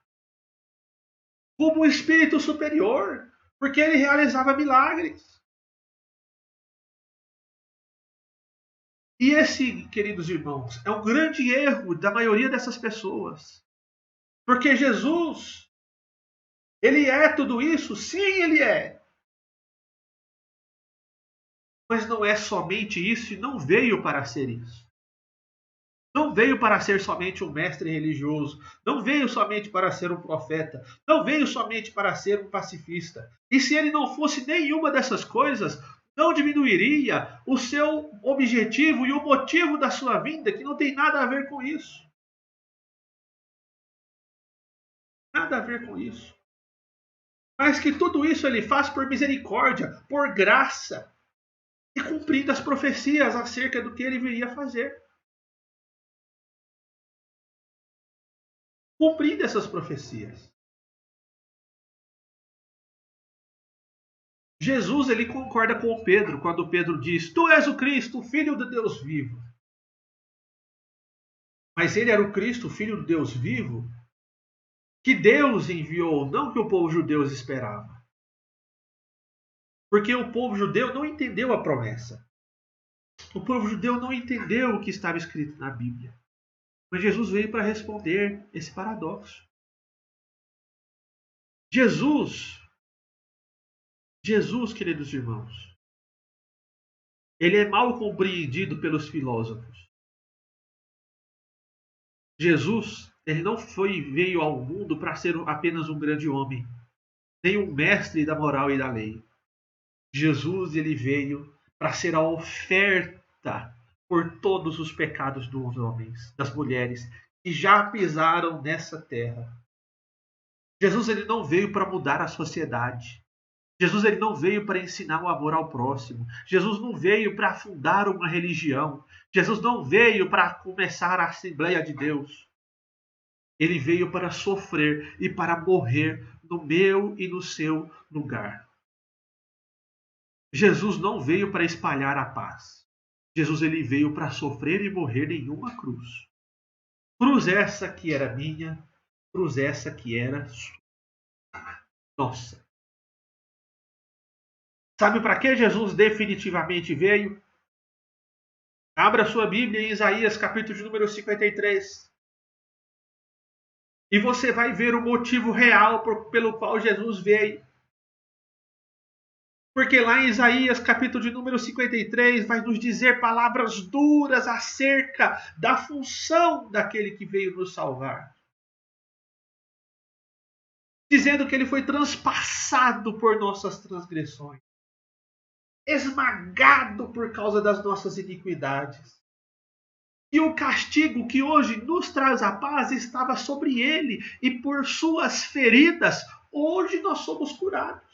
como um espírito superior, porque ele realizava milagres. E esse, queridos irmãos, é um grande erro da maioria dessas pessoas. Porque Jesus, ele é tudo isso? Sim, ele é. Mas não é somente isso e não veio para ser isso. Não veio para ser somente um mestre religioso. Não veio somente para ser um profeta. Não veio somente para ser um pacifista. E se ele não fosse nenhuma dessas coisas, não diminuiria o seu objetivo e o motivo da sua vinda, que não tem nada a ver com isso. Nada a ver com isso. Mas que tudo isso ele faz por misericórdia, por graça, e cumprindo as profecias acerca do que ele viria fazer. Cumprindo essas profecias. Jesus ele concorda com Pedro quando Pedro diz: Tu és o Cristo, o Filho de Deus vivo. Mas ele era o Cristo, o Filho de Deus vivo, que Deus enviou, não que o povo judeu esperava. Porque o povo judeu não entendeu a promessa. O povo judeu não entendeu o que estava escrito na Bíblia. Mas Jesus veio para responder esse paradoxo. Jesus, queridos irmãos, ele é mal compreendido pelos filósofos. Jesus, ele não veio ao mundo para ser apenas um grande homem, nem um mestre da moral e da lei. Jesus, ele veio para ser a oferta por todos os pecados dos homens, das mulheres que já pisaram nessa terra. Jesus, ele não veio para mudar a sociedade. Jesus ele não veio para ensinar o amor ao próximo. Jesus não veio para fundar uma religião. Jesus não veio para começar a Assembleia de Deus. Ele veio para sofrer e para morrer no meu e no seu lugar. Jesus não veio para espalhar a paz. Jesus ele veio para sofrer e morrer em uma cruz. Cruz essa que era minha, cruz essa que era nossa. Sabe para que Jesus definitivamente veio? Abra sua Bíblia em Isaías, capítulo de número 53. E você vai ver o motivo real pelo qual Jesus veio. Porque lá em Isaías, capítulo de número 53, vai nos dizer palavras duras acerca da função daquele que veio nos salvar. Dizendo que ele foi transpassado por nossas transgressões, esmagado por causa das nossas iniquidades. E o castigo que hoje nos traz a paz estava sobre ele, e por suas feridas, hoje nós somos curados.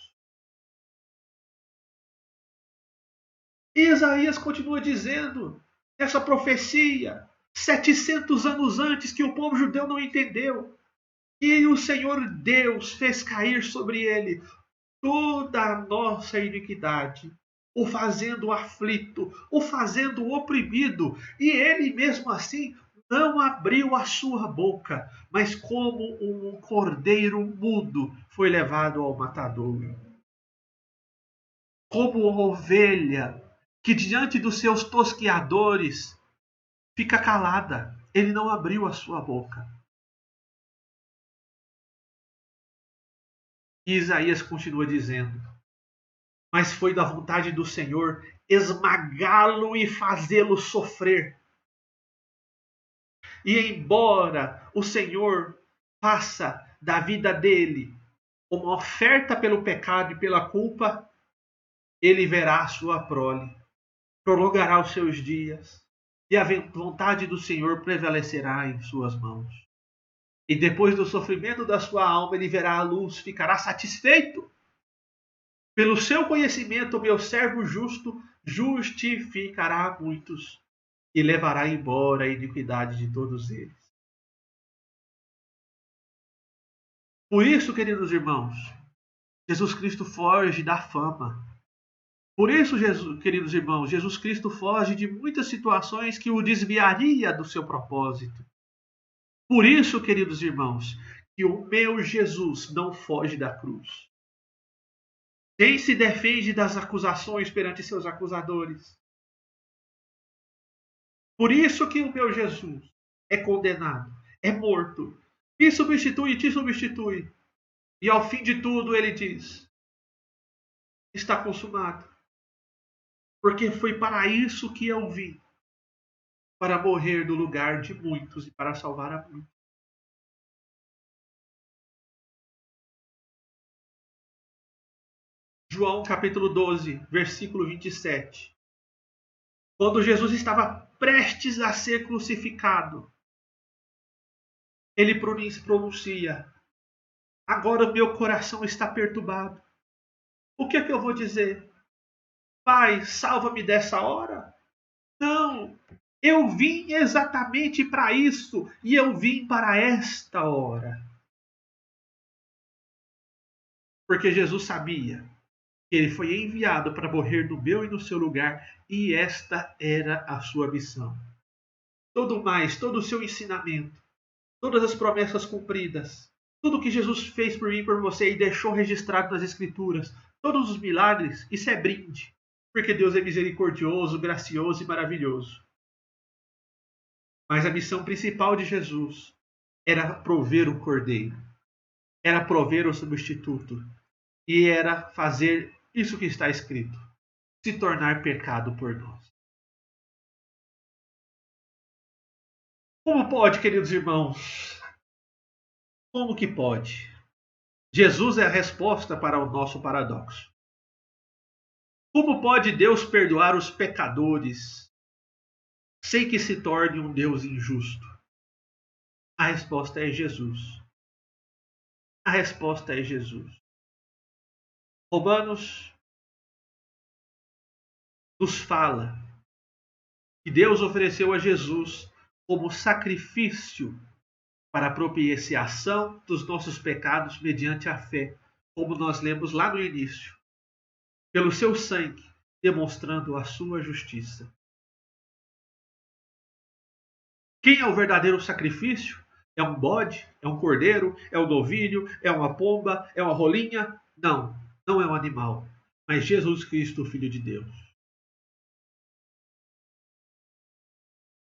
E Isaías continua dizendo essa profecia, 700 anos antes, que o povo judeu não entendeu. E o Senhor Deus fez cair sobre ele toda a nossa iniquidade, o fazendo aflito, o fazendo oprimido, e ele mesmo assim não abriu a sua boca, mas como um cordeiro mudo foi levado ao matadouro. Como uma ovelha que diante dos seus tosqueadores fica calada, ele não abriu a sua boca. E Isaías continua dizendo: mas foi da vontade do Senhor esmagá-lo e fazê-lo sofrer. E embora o Senhor faça da vida dele uma oferta pelo pecado e pela culpa, ele verá a sua prole, prolongará os seus dias, e a vontade do Senhor prevalecerá em suas mãos. E depois do sofrimento da sua alma, ele verá a luz, ficará satisfeito. Pelo seu conhecimento, o meu servo justo justificará muitos e levará embora a iniquidade de todos eles. Por isso, queridos irmãos, Jesus Cristo foge da fama. Por isso, queridos irmãos, Jesus Cristo foge de muitas situações que o desviaria do seu propósito. Por isso, queridos irmãos, que o meu Jesus não foge da cruz. Nem se defende das acusações perante seus acusadores. Por isso que o meu Jesus é condenado, é morto, me substitui e te substitui. E ao fim de tudo ele diz: está consumado. Porque foi para isso que eu vim, para morrer no lugar de muitos e para salvar a muitos. João capítulo 12, versículo 27. Quando Jesus estava prestes a ser crucificado, ele pronuncia: agora o meu coração está perturbado. O que é que eu vou dizer? Pai, salva-me dessa hora? Não, eu vim exatamente para isso e eu vim para esta hora. Porque Jesus sabia que ele foi enviado para morrer no meu e no seu lugar e esta era a sua missão. Todo mais, todo o seu ensinamento, todas as promessas cumpridas, tudo que Jesus fez por mim e por você e deixou registrado nas Escrituras, todos os milagres, isso é brinde. Porque Deus é misericordioso, gracioso e maravilhoso. Mas a missão principal de Jesus era prover o cordeiro, era prover o substituto e era fazer isso que está escrito: se tornar pecado por nós. Como pode, queridos irmãos? Como que pode? Jesus é a resposta para o nosso paradoxo. Como pode Deus perdoar os pecadores sem que se torne um Deus injusto? A resposta é Jesus. A resposta é Jesus. Romanos nos fala que Deus ofereceu a Jesus como sacrifício para a propiciação dos nossos pecados mediante a fé, como nós lemos lá no início, pelo seu sangue, demonstrando a sua justiça. Quem é o verdadeiro sacrifício? É um bode? É um cordeiro? É um novilho? É uma pomba? É uma rolinha? Não, não é um animal, mas Jesus Cristo, o Filho de Deus.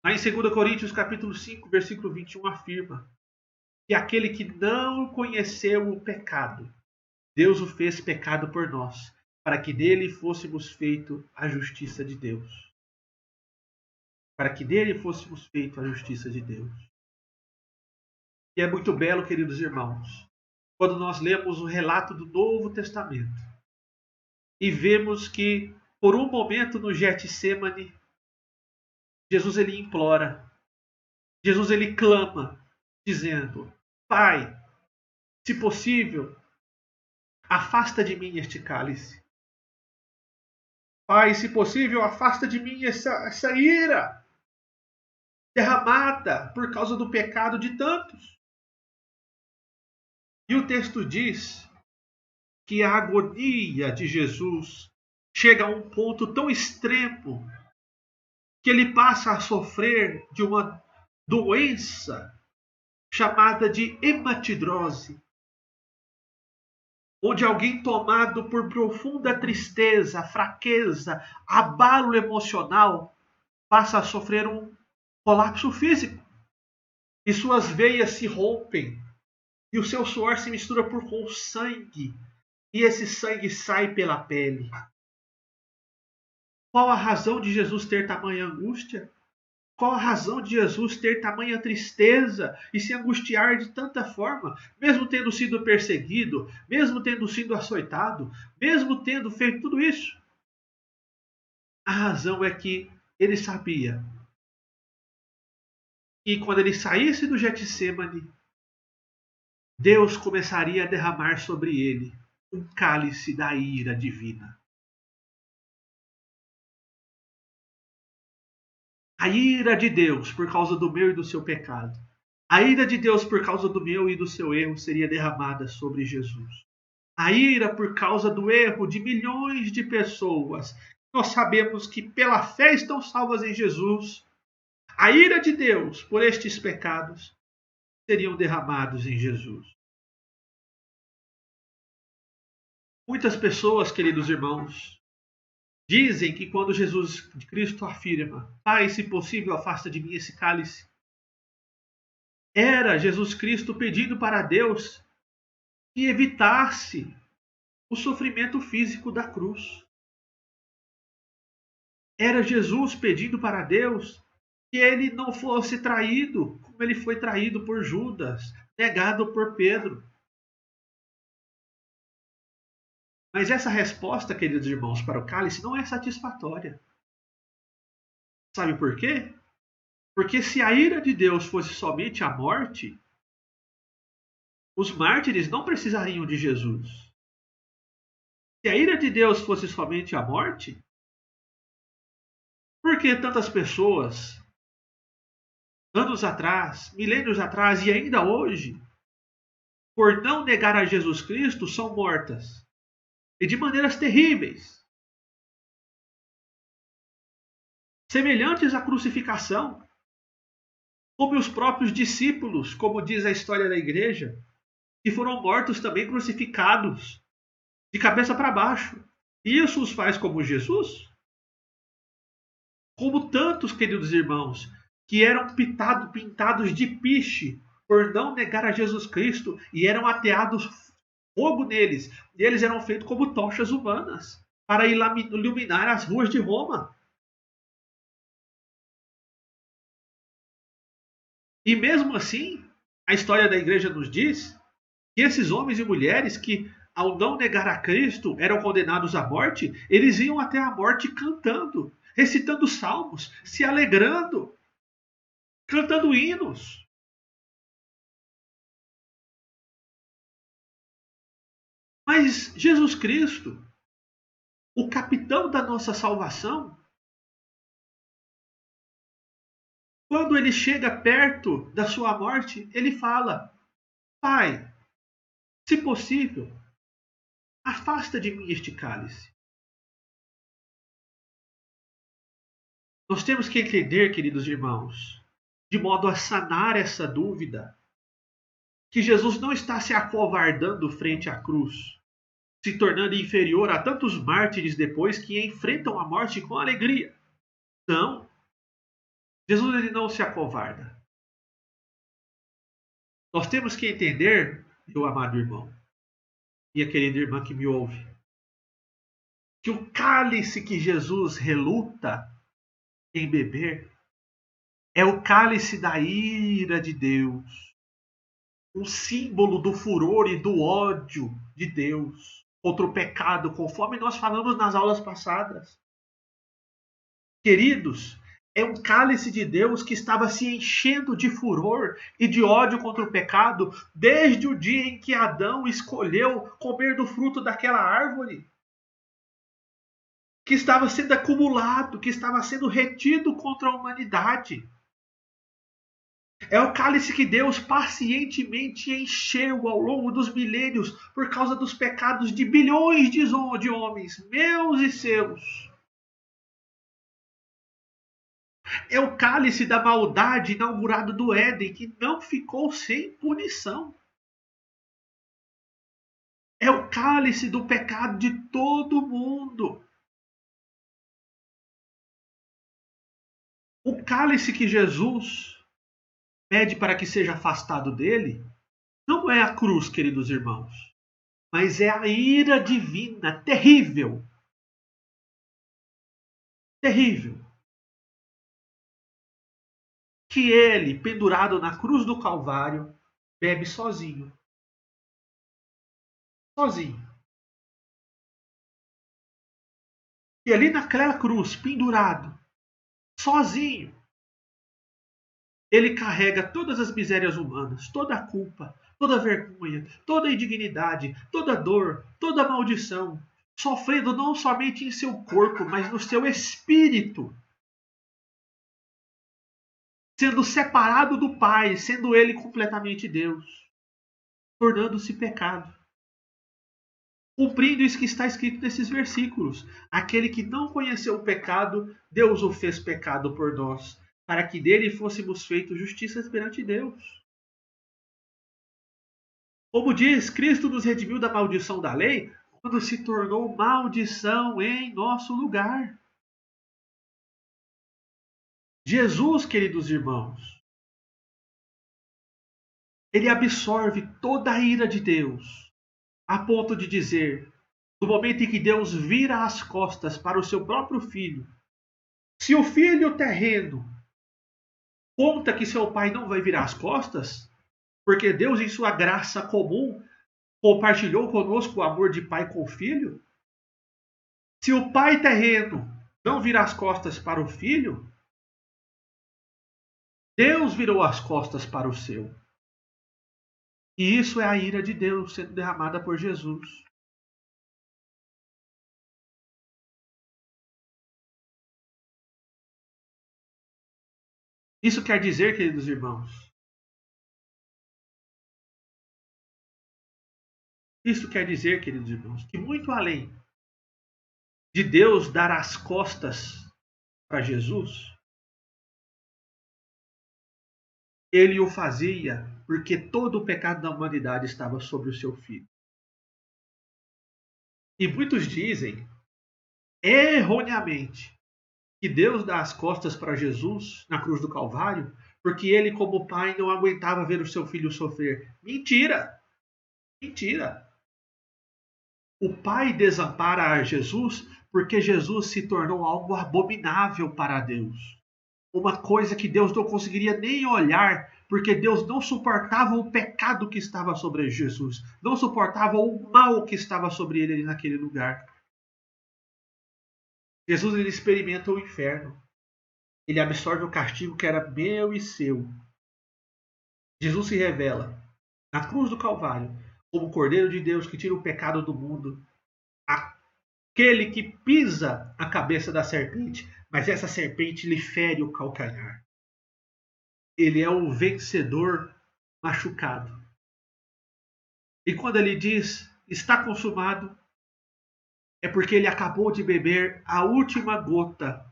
Aí em 2 Coríntios capítulo 5, versículo 21 afirma que aquele que não conheceu o pecado, Deus o fez pecado por nós, para que nele fôssemos feito a justiça de Deus. Para que nele fôssemos feito a justiça de Deus. E é muito belo, queridos irmãos, quando nós lemos o relato do Novo Testamento e vemos que, por um momento no Getsemane, Jesus ele implora, Jesus ele clama, dizendo: Pai, se possível, afasta de mim este cálice. Pai, se possível, afasta de mim essa ira. derramada por causa do pecado de tantos. E o texto diz que a agonia de Jesus chega a um ponto tão extremo que ele passa a sofrer de uma doença chamada de hematidrose, onde alguém tomado por profunda tristeza, fraqueza, abalo emocional, passa a sofrer um colapso físico e suas veias se rompem e o seu suor se mistura com sangue e esse sangue sai pela pele. Qual a razão de Jesus ter tamanha angústia? Qual a razão de Jesus ter tamanha tristeza e se angustiar de tanta forma, mesmo tendo sido perseguido, mesmo tendo sido açoitado, mesmo tendo feito tudo isso? A razão é que ele sabia que quando ele saísse do Getsêmani, Deus começaria a derramar sobre ele um cálice da ira divina. A ira de Deus por causa do meu e do seu pecado. A ira de Deus por causa do meu e do seu erro seria derramada sobre Jesus. A ira por causa do erro de milhões de pessoas. Nós sabemos que pela fé estão salvas em Jesus. A ira de Deus por estes pecados seriam derramados em Jesus. Muitas pessoas, queridos irmãos, dizem que quando Jesus Cristo afirma: Pai, se possível, afasta de mim esse cálice, era Jesus Cristo pedindo para Deus que evitasse o sofrimento físico da cruz. Era Jesus pedindo para Deus que ele não fosse traído, como ele foi traído por Judas, negado por Pedro. Mas essa resposta, queridos irmãos, para o cálice não é satisfatória. Sabe por quê? Porque se a ira de Deus fosse somente a morte, os mártires não precisariam de Jesus. Se a ira de Deus fosse somente a morte, por que tantas pessoas, anos atrás, milênios atrás e ainda hoje, por não negar a Jesus Cristo, são mortas? E de maneiras terríveis, semelhantes à crucificação, como os próprios discípulos, como diz a história da igreja, que foram mortos também crucificados, de cabeça para baixo. E isso os faz como Jesus? Como tantos, queridos irmãos, que eram pintados de piche por não negar a Jesus Cristo e eram ateados fogo neles. E eles eram feitos como tochas humanas para iluminar as ruas de Roma. E mesmo assim, a história da igreja nos diz que esses homens e mulheres que, ao não negar a Cristo, eram condenados à morte, eles iam até a morte cantando, recitando salmos, se alegrando, cantando hinos. Mas Jesus Cristo, o capitão da nossa salvação, quando ele chega perto da sua morte, ele fala: Pai, se possível, afasta de mim este cálice. Nós temos que entender, queridos irmãos, de modo a sanar essa dúvida, que Jesus não está se acovardando frente à cruz, se tornando inferior a tantos mártires depois que enfrentam a morte com alegria. Não. Jesus ele não se acovarda. Nós temos que entender, meu amado irmão, e a querida irmã que me ouve, que o cálice que Jesus reluta em beber é o cálice da ira de Deus, um símbolo do furor e do ódio de Deus contra o pecado, conforme nós falamos nas aulas passadas. Queridos, é um cálice de Deus que estava se enchendo de furor e de ódio contra o pecado desde o dia em que Adão escolheu comer do fruto daquela árvore, que estava sendo acumulado, que estava sendo retido contra a humanidade. É o cálice que Deus pacientemente encheu ao longo dos milênios por causa dos pecados de bilhões de homens, meus e seus. É o cálice da maldade inaugurado do Éden que não ficou sem punição. É o cálice do pecado de todo mundo. O cálice que Jesus pede para que seja afastado dele não é a cruz, queridos irmãos, mas é a ira divina, terrível. Terrível. Que ele, pendurado na cruz do Calvário, bebe sozinho. Sozinho. E ali naquela cruz, pendurado, sozinho, ele carrega todas as misérias humanas, toda a culpa, toda a vergonha, toda a indignidade, toda a dor, toda a maldição, sofrendo não somente em seu corpo, mas no seu espírito, sendo separado do Pai, sendo ele completamente Deus, tornando-se pecado. Cumprindo isso que está escrito nesses versículos. Aquele que não conheceu o pecado, Deus o fez pecado por nós, para que dele fôssemos feitos justiça perante Deus. Como diz, Cristo nos redimiu da maldição da lei, quando se tornou maldição em nosso lugar. Jesus, queridos irmãos, ele absorve toda a ira de Deus, a ponto de dizer, no momento em que Deus vira as costas para o seu próprio filho, se o filho terreno conta que seu pai não vai virar as costas, porque Deus, em sua graça comum, compartilhou conosco o amor de pai com o filho, se o pai terreno não virar as costas para o filho, Deus virou as costas para o seu. E isso é a ira de Deus sendo derramada por Jesus. Isso quer dizer, queridos irmãos, que muito além de Deus dar as costas para Jesus, ele o fazia porque todo o pecado da humanidade estava sobre o seu filho. E muitos dizem, erroneamente, que Deus dá as costas para Jesus na cruz do Calvário porque ele, como pai, não aguentava ver o seu filho sofrer. Mentira! Mentira! O pai desampara Jesus porque Jesus se tornou algo abominável para Deus. Uma coisa que Deus não conseguiria nem olhar, porque Deus não suportava o pecado que estava sobre Jesus, não suportava o mal que estava sobre ele naquele lugar. Jesus ele experimenta o inferno. Ele absorve o castigo que era meu e seu. Jesus se revela na cruz do Calvário como o Cordeiro de Deus que tira o pecado do mundo, aquele que pisa a cabeça da serpente, mas essa serpente lhe fere o calcanhar. Ele é o vencedor machucado. E quando ele diz está consumado, é porque ele acabou de beber a última gota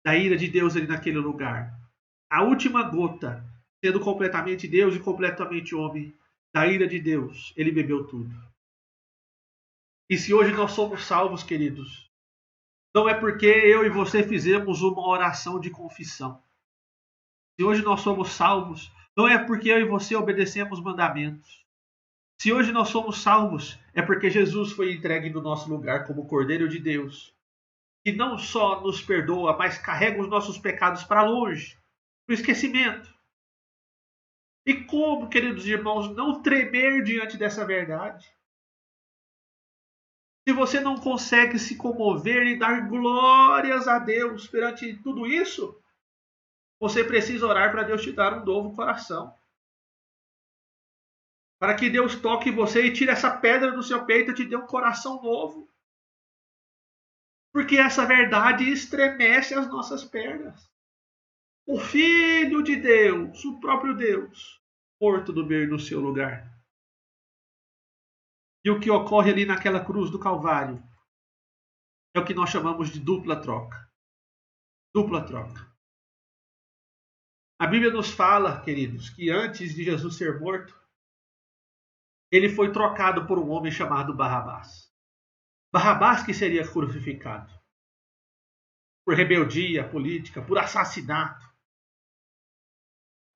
da ira de Deus ali naquele lugar. A última gota, sendo completamente Deus e completamente homem, da ira de Deus, ele bebeu tudo. E se hoje nós somos salvos, queridos, não é porque eu e você fizemos uma oração de confissão. Se hoje nós somos salvos, não é porque eu e você obedecemos mandamentos. Se hoje nós somos salvos, é porque Jesus foi entregue no nosso lugar como Cordeiro de Deus, que não só nos perdoa, mas carrega os nossos pecados para longe, para o esquecimento. E como, queridos irmãos, não tremer diante dessa verdade? Se você não consegue se comover e dar glórias a Deus perante tudo isso, você precisa orar para Deus te dar um novo coração. Para que Deus toque você e tire essa pedra do seu peito e te dê um coração novo. Porque essa verdade estremece as nossas pernas. O Filho de Deus, o próprio Deus, morto no seu lugar. E o que ocorre ali naquela cruz do Calvário é o que nós chamamos de dupla troca. Dupla troca. A Bíblia nos fala, queridos, que antes de Jesus ser morto, ele foi trocado por um homem chamado Barrabás. Barrabás que seria crucificado por rebeldia política, por assassinato.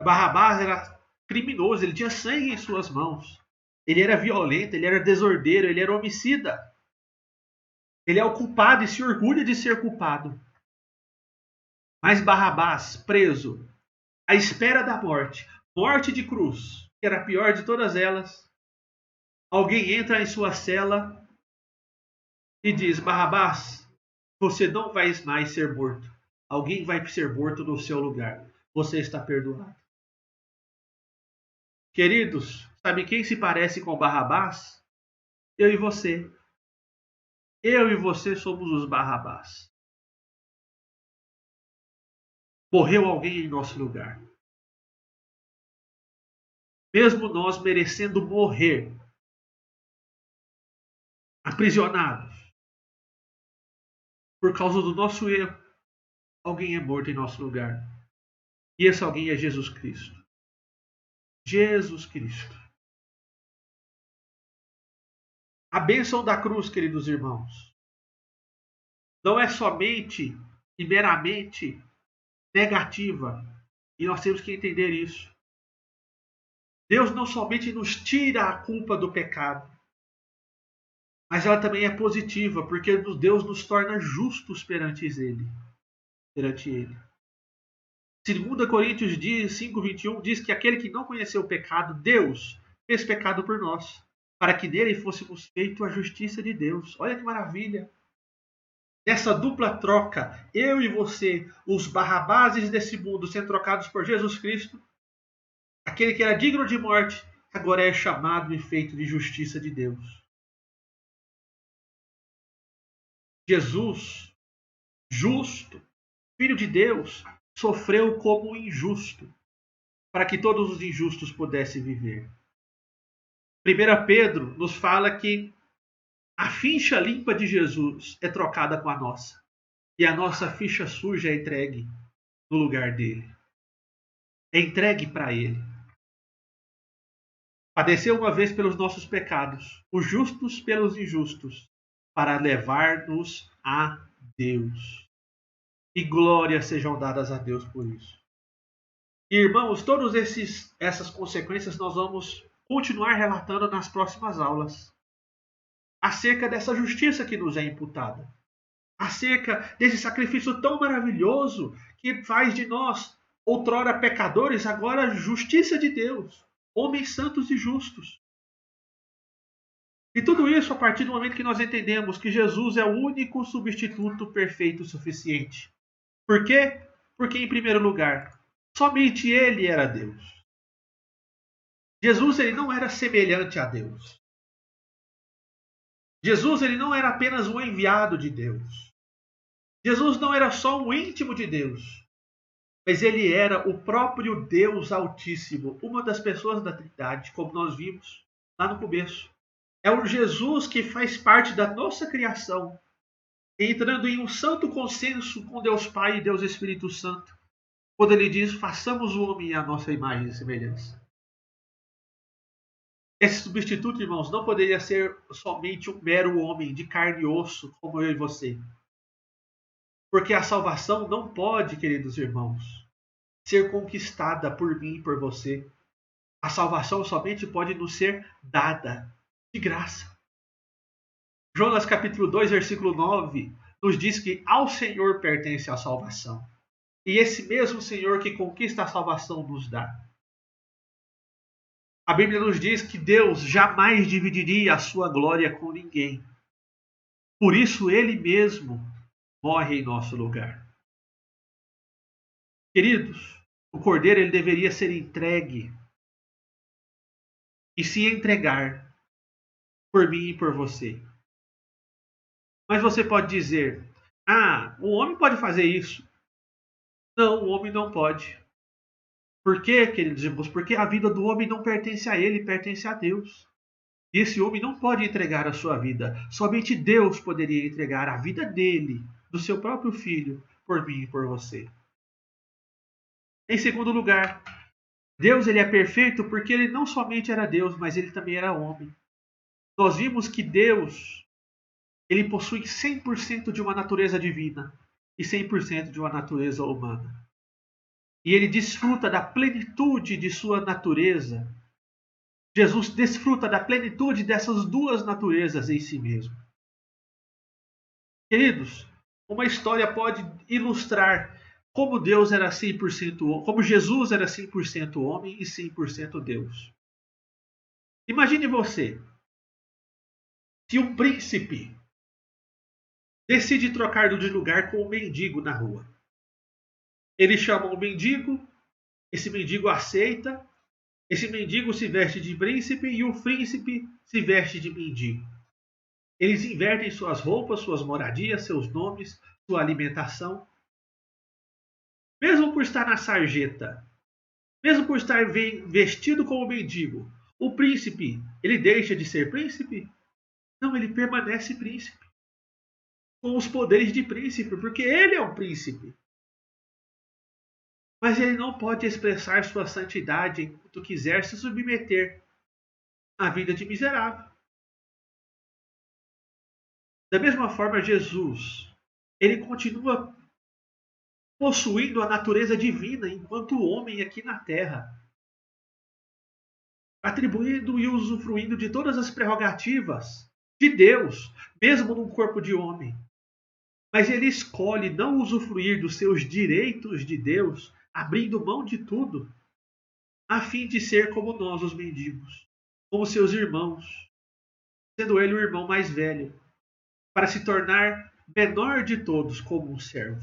Barrabás era criminoso, ele tinha sangue em suas mãos. Ele era violento, ele era desordeiro, ele era homicida. Ele é o culpado e se orgulha de ser culpado. Mas Barrabás, preso, à espera da morte, morte de cruz, que era a pior de todas elas, alguém entra em sua cela e diz: Barrabás, você não vai mais ser morto. Alguém vai ser morto no seu lugar. Você está perdoado. Queridos, sabe quem se parece com Barrabás? Eu e você. Eu e você somos os Barrabás. Morreu alguém em nosso lugar. Mesmo nós merecendo morrer, aprisionados, por causa do nosso erro, alguém é morto em nosso lugar. E esse alguém é Jesus Cristo. Jesus Cristo. A bênção da cruz, queridos irmãos, não é somente e meramente negativa. E nós temos que entender isso. Deus não somente nos tira a culpa do pecado, mas ela também é positiva, porque Deus nos torna justos perante Ele. Perante Ele. 2 Coríntios 5:21 diz que aquele que não conheceu o pecado, Deus fez pecado por nós, para que nele fôssemos feitos a justiça de Deus. Olha que maravilha! Nessa dupla troca, eu e você, os Barrabáses desse mundo, sendo trocados por Jesus Cristo, aquele que era digno de morte, agora é chamado e feito de justiça de Deus. Jesus, justo, Filho de Deus, sofreu como injusto, para que todos os injustos pudessem viver. 1 Pedro nos fala que a ficha limpa de Jesus é trocada com a nossa, e a nossa ficha suja é entregue no lugar dele. É entregue para ele. Padeceu uma vez pelos nossos pecados, os justos pelos injustos, para levar-nos a Deus. E glórias sejam dadas a Deus por isso. Irmãos, todas essas consequências nós vamos continuar relatando nas próximas aulas. Acerca dessa justiça que nos é imputada. Acerca desse sacrifício tão maravilhoso que faz de nós, outrora pecadores, agora justiça de Deus. Homens santos e justos. E tudo isso a partir do momento que nós entendemos que Jesus é o único substituto perfeito e suficiente. Por quê? Porque, em primeiro lugar, somente ele era Deus. Jesus ele não era semelhante a Deus. Jesus ele não era apenas um enviado de Deus. Jesus não era só um íntimo de Deus. Mas ele era o próprio Deus Altíssimo, uma das pessoas da Trindade, como nós vimos lá no começo. É o Jesus que faz parte da nossa criação, entrando em um santo consenso com Deus Pai e Deus Espírito Santo, quando ele diz: façamos o homem à nossa imagem e semelhança. Esse substituto, irmãos, não poderia ser somente um mero homem de carne e osso, como eu e você. Porque a salvação não pode, queridos irmãos, ser conquistada por mim e por você. A salvação somente pode nos ser dada de graça. Jonas capítulo 2, versículo 9, nos diz que ao Senhor pertence a salvação. E esse mesmo Senhor que conquista a salvação nos dá. A Bíblia nos diz que Deus jamais dividiria a sua glória com ninguém. Por isso ele mesmo morre em nosso lugar. Queridos, o Cordeiro ele deveria ser entregue e se entregar por mim e por você. Mas você pode dizer: o homem pode fazer isso. Não, o homem não pode. Por quê, queridos irmãos? Porque a vida do homem não pertence a ele, pertence a Deus. E esse homem não pode entregar a sua vida. Somente Deus poderia entregar a vida dele, do seu próprio filho, por mim e por você. Em segundo lugar, Deus ele é perfeito porque ele não somente era Deus, mas ele também era homem. Nós vimos que Deus ele possui 100% de uma natureza divina e 100% de uma natureza humana. E ele desfruta da plenitude de sua natureza. Jesus desfruta da plenitude dessas duas naturezas em si mesmo. Queridos, uma história pode ilustrar como Deus era 100%, como Jesus era 100% homem e 100% Deus. Imagine você, se um príncipe decide trocar de lugar com um mendigo na rua. Ele chama um mendigo, esse mendigo aceita, esse mendigo se veste de príncipe e o príncipe se veste de mendigo. Eles invertem suas roupas, suas moradias, seus nomes, sua alimentação. Mesmo por estar na sarjeta, mesmo por estar vestido como mendigo, o príncipe, ele deixa de ser príncipe? Não, ele permanece príncipe. Com os poderes de príncipe, porque ele é um príncipe. Mas ele não pode expressar sua santidade enquanto quiser se submeter à vida de miserável. Da mesma forma, Jesus, ele continua possuindo a natureza divina enquanto homem aqui na terra, atribuindo e usufruindo de todas as prerrogativas de Deus, mesmo num corpo de homem. Mas ele escolhe não usufruir dos seus direitos de Deus, abrindo mão de tudo, a fim de ser como nós, os mendigos, como seus irmãos, sendo ele o irmão mais velho, para se tornar menor de todos como um servo.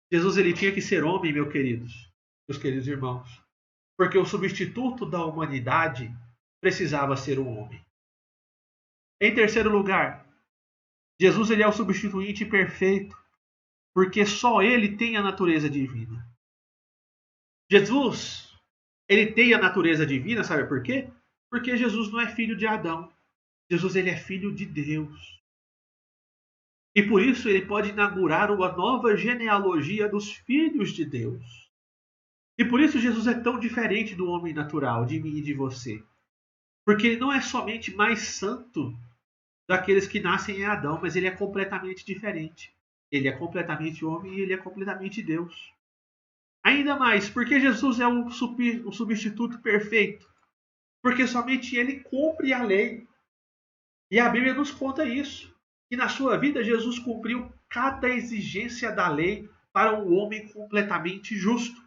Jesus ele tinha que ser homem, meus queridos irmãos, porque o substituto da humanidade precisava ser um homem. Em terceiro lugar, Jesus ele é o substituinte perfeito, porque só ele tem a natureza divina. Jesus, ele tem a natureza divina, sabe por quê? Porque Jesus não é filho de Adão. Jesus ele é filho de Deus. E por isso ele pode inaugurar uma nova genealogia dos filhos de Deus. E por isso Jesus é tão diferente do homem natural, de mim e de você. Porque ele não é somente mais santo daqueles que nascem em Adão, mas ele é completamente diferente. Ele é completamente homem e ele é completamente Deus. Ainda mais, porque Jesus é o substituto perfeito. Porque somente ele cumpre a lei. E a Bíblia nos conta isso. E na sua vida, Jesus cumpriu cada exigência da lei para um homem completamente justo.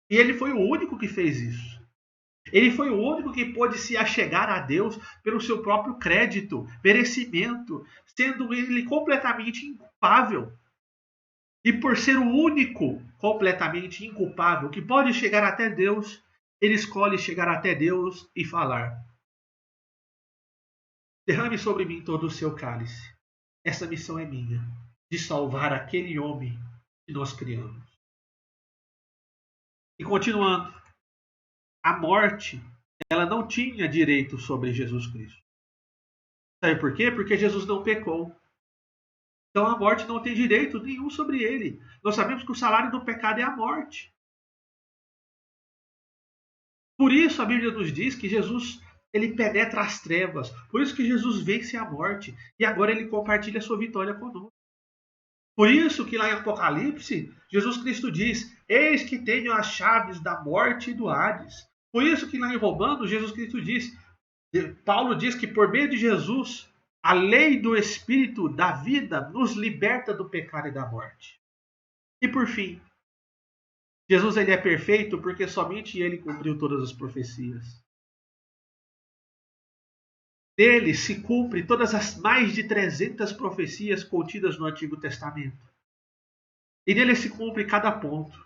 E ele foi o único que fez isso. Ele foi o único que pôde se achegar a Deus pelo seu próprio crédito, merecimento, sendo ele completamente inculpável. E por ser o único completamente inculpável que pode chegar até Deus, ele escolhe chegar até Deus e falar: derrame sobre mim todo o seu cálice. Essa missão é minha, de salvar aquele homem que nós criamos. E continuando, a morte, ela não tinha direito sobre Jesus Cristo. Sabe por quê? Porque Jesus não pecou. Então a morte não tem direito nenhum sobre ele. Nós sabemos que o salário do pecado é a morte. Por isso a Bíblia nos diz que Jesus ele penetra as trevas. Por isso que Jesus vence a morte. E agora ele compartilha a sua vitória conosco. Por isso que lá em Apocalipse, Jesus Cristo diz: eis que tenho as chaves da morte e do Hades. Por isso que lá em Romanos, Jesus Cristo diz, Paulo diz que por meio de Jesus, a lei do Espírito da vida nos liberta do pecado e da morte. E por fim, Jesus ele é perfeito porque somente ele cumpriu todas as profecias. Nele se cumpre todas as mais de 300 profecias contidas no Antigo Testamento. E nele se cumpre cada ponto,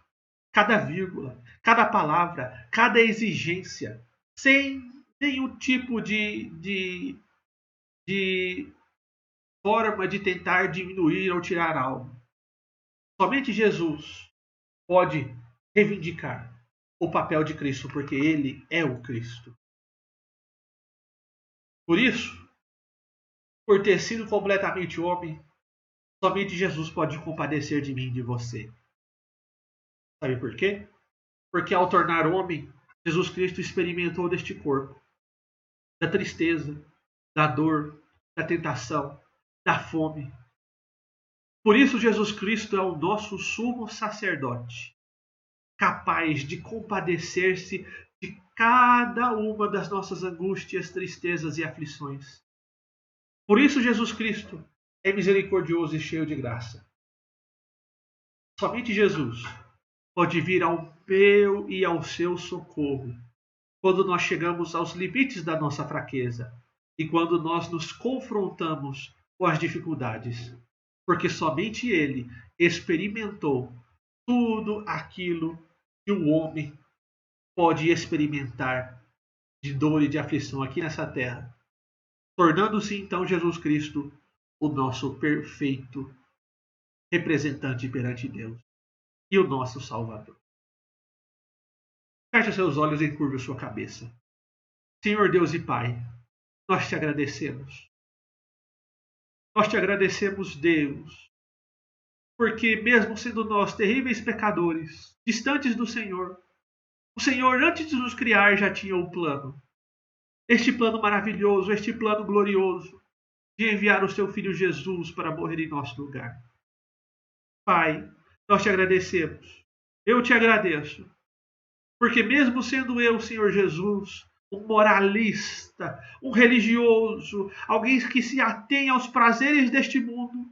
cada vírgula, cada palavra, cada exigência, sem nenhum tipo de forma de tentar diminuir ou tirar algo. Somente Jesus pode reivindicar o papel de Cristo, porque ele é o Cristo. Por isso, por ter sido completamente homem, somente Jesus pode compadecer de mim e de você. Sabe por quê? Porque ao tornar homem, Jesus Cristo experimentou deste corpo, da tristeza, da dor, da tentação, da fome. Por isso, Jesus Cristo é o nosso sumo sacerdote, capaz de compadecer-se de cada uma das nossas angústias, tristezas e aflições. Por isso, Jesus Cristo é misericordioso e cheio de graça. Somente Jesus pode vir ao meu e ao seu socorro quando nós chegamos aos limites da nossa fraqueza e quando nós nos confrontamos com as dificuldades, porque somente Ele experimentou tudo aquilo que o homem pode experimentar de dor e de aflição aqui nessa terra, tornando-se então Jesus Cristo o nosso perfeito representante perante Deus e o nosso Salvador. Feche seus olhos e curve sua cabeça. Senhor Deus e Pai, nós te agradecemos. Nós te agradecemos, Deus, porque mesmo sendo nós terríveis pecadores, distantes do Senhor, o Senhor, antes de nos criar, já tinha o plano. Este plano maravilhoso, este plano glorioso, de enviar o seu Filho Jesus para morrer em nosso lugar. Pai, nós te agradecemos. Eu te agradeço. Porque mesmo sendo eu, Senhor Jesus, um moralista, um religioso, alguém que se atém aos prazeres deste mundo,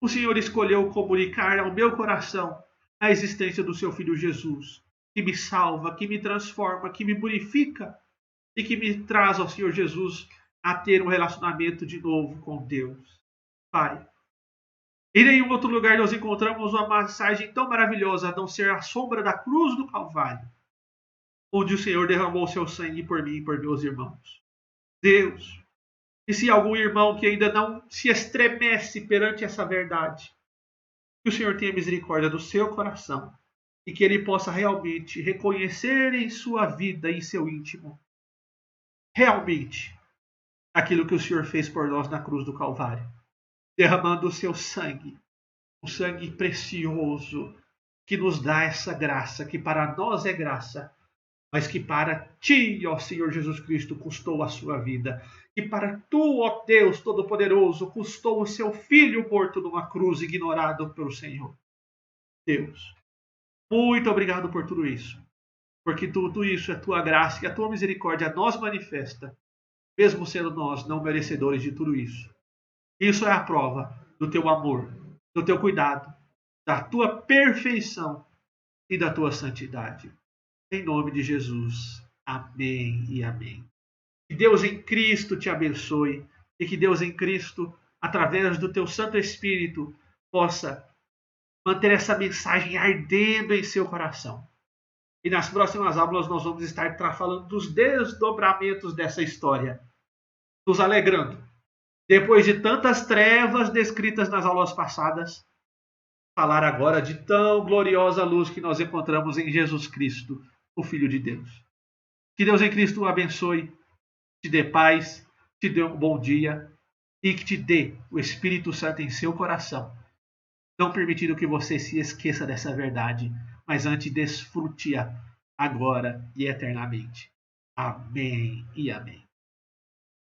o Senhor escolheu comunicar ao meu coração a existência do seu Filho Jesus, que me salva, que me transforma, que me purifica e que me traz ao Senhor Jesus a ter um relacionamento de novo com Deus. Pai, em nenhum outro lugar nós encontramos uma mensagem tão maravilhosa a não ser a sombra da cruz do Calvário, onde o Senhor derramou seu sangue por mim e por meus irmãos. Deus, e se algum irmão que ainda não se estremece perante essa verdade, que o Senhor tenha misericórdia do seu coração e que ele possa realmente reconhecer em sua vida e em seu íntimo realmente aquilo que o Senhor fez por nós na cruz do Calvário, derramando o seu sangue, um sangue precioso que nos dá essa graça, que para nós é graça, mas que para ti, ó Senhor Jesus Cristo, custou a sua vida. Que para tu, ó Deus Todo-Poderoso, custou o seu Filho morto numa cruz, ignorado pelo Senhor. Deus, muito obrigado por tudo isso. Porque tudo isso é tua graça e a tua misericórdia nos manifesta, mesmo sendo nós não merecedores de tudo isso. Isso é a prova do teu amor, do teu cuidado, da tua perfeição e da tua santidade. Em nome de Jesus. Amém e amém. Que Deus em Cristo te abençoe e que Deus em Cristo, através do teu Santo Espírito, possa manter essa mensagem ardendo em seu coração. E nas próximas aulas nós vamos estar falando dos desdobramentos dessa história, nos alegrando. Depois de tantas trevas descritas nas aulas passadas, falar agora de tão gloriosa luz que nós encontramos em Jesus Cristo, o Filho de Deus. Que Deus em Cristo o abençoe, te dê paz, te dê um bom dia e que te dê o Espírito Santo em seu coração, não permitindo que você se esqueça dessa verdade, mas antes desfrute-a agora e eternamente. Amém e amém.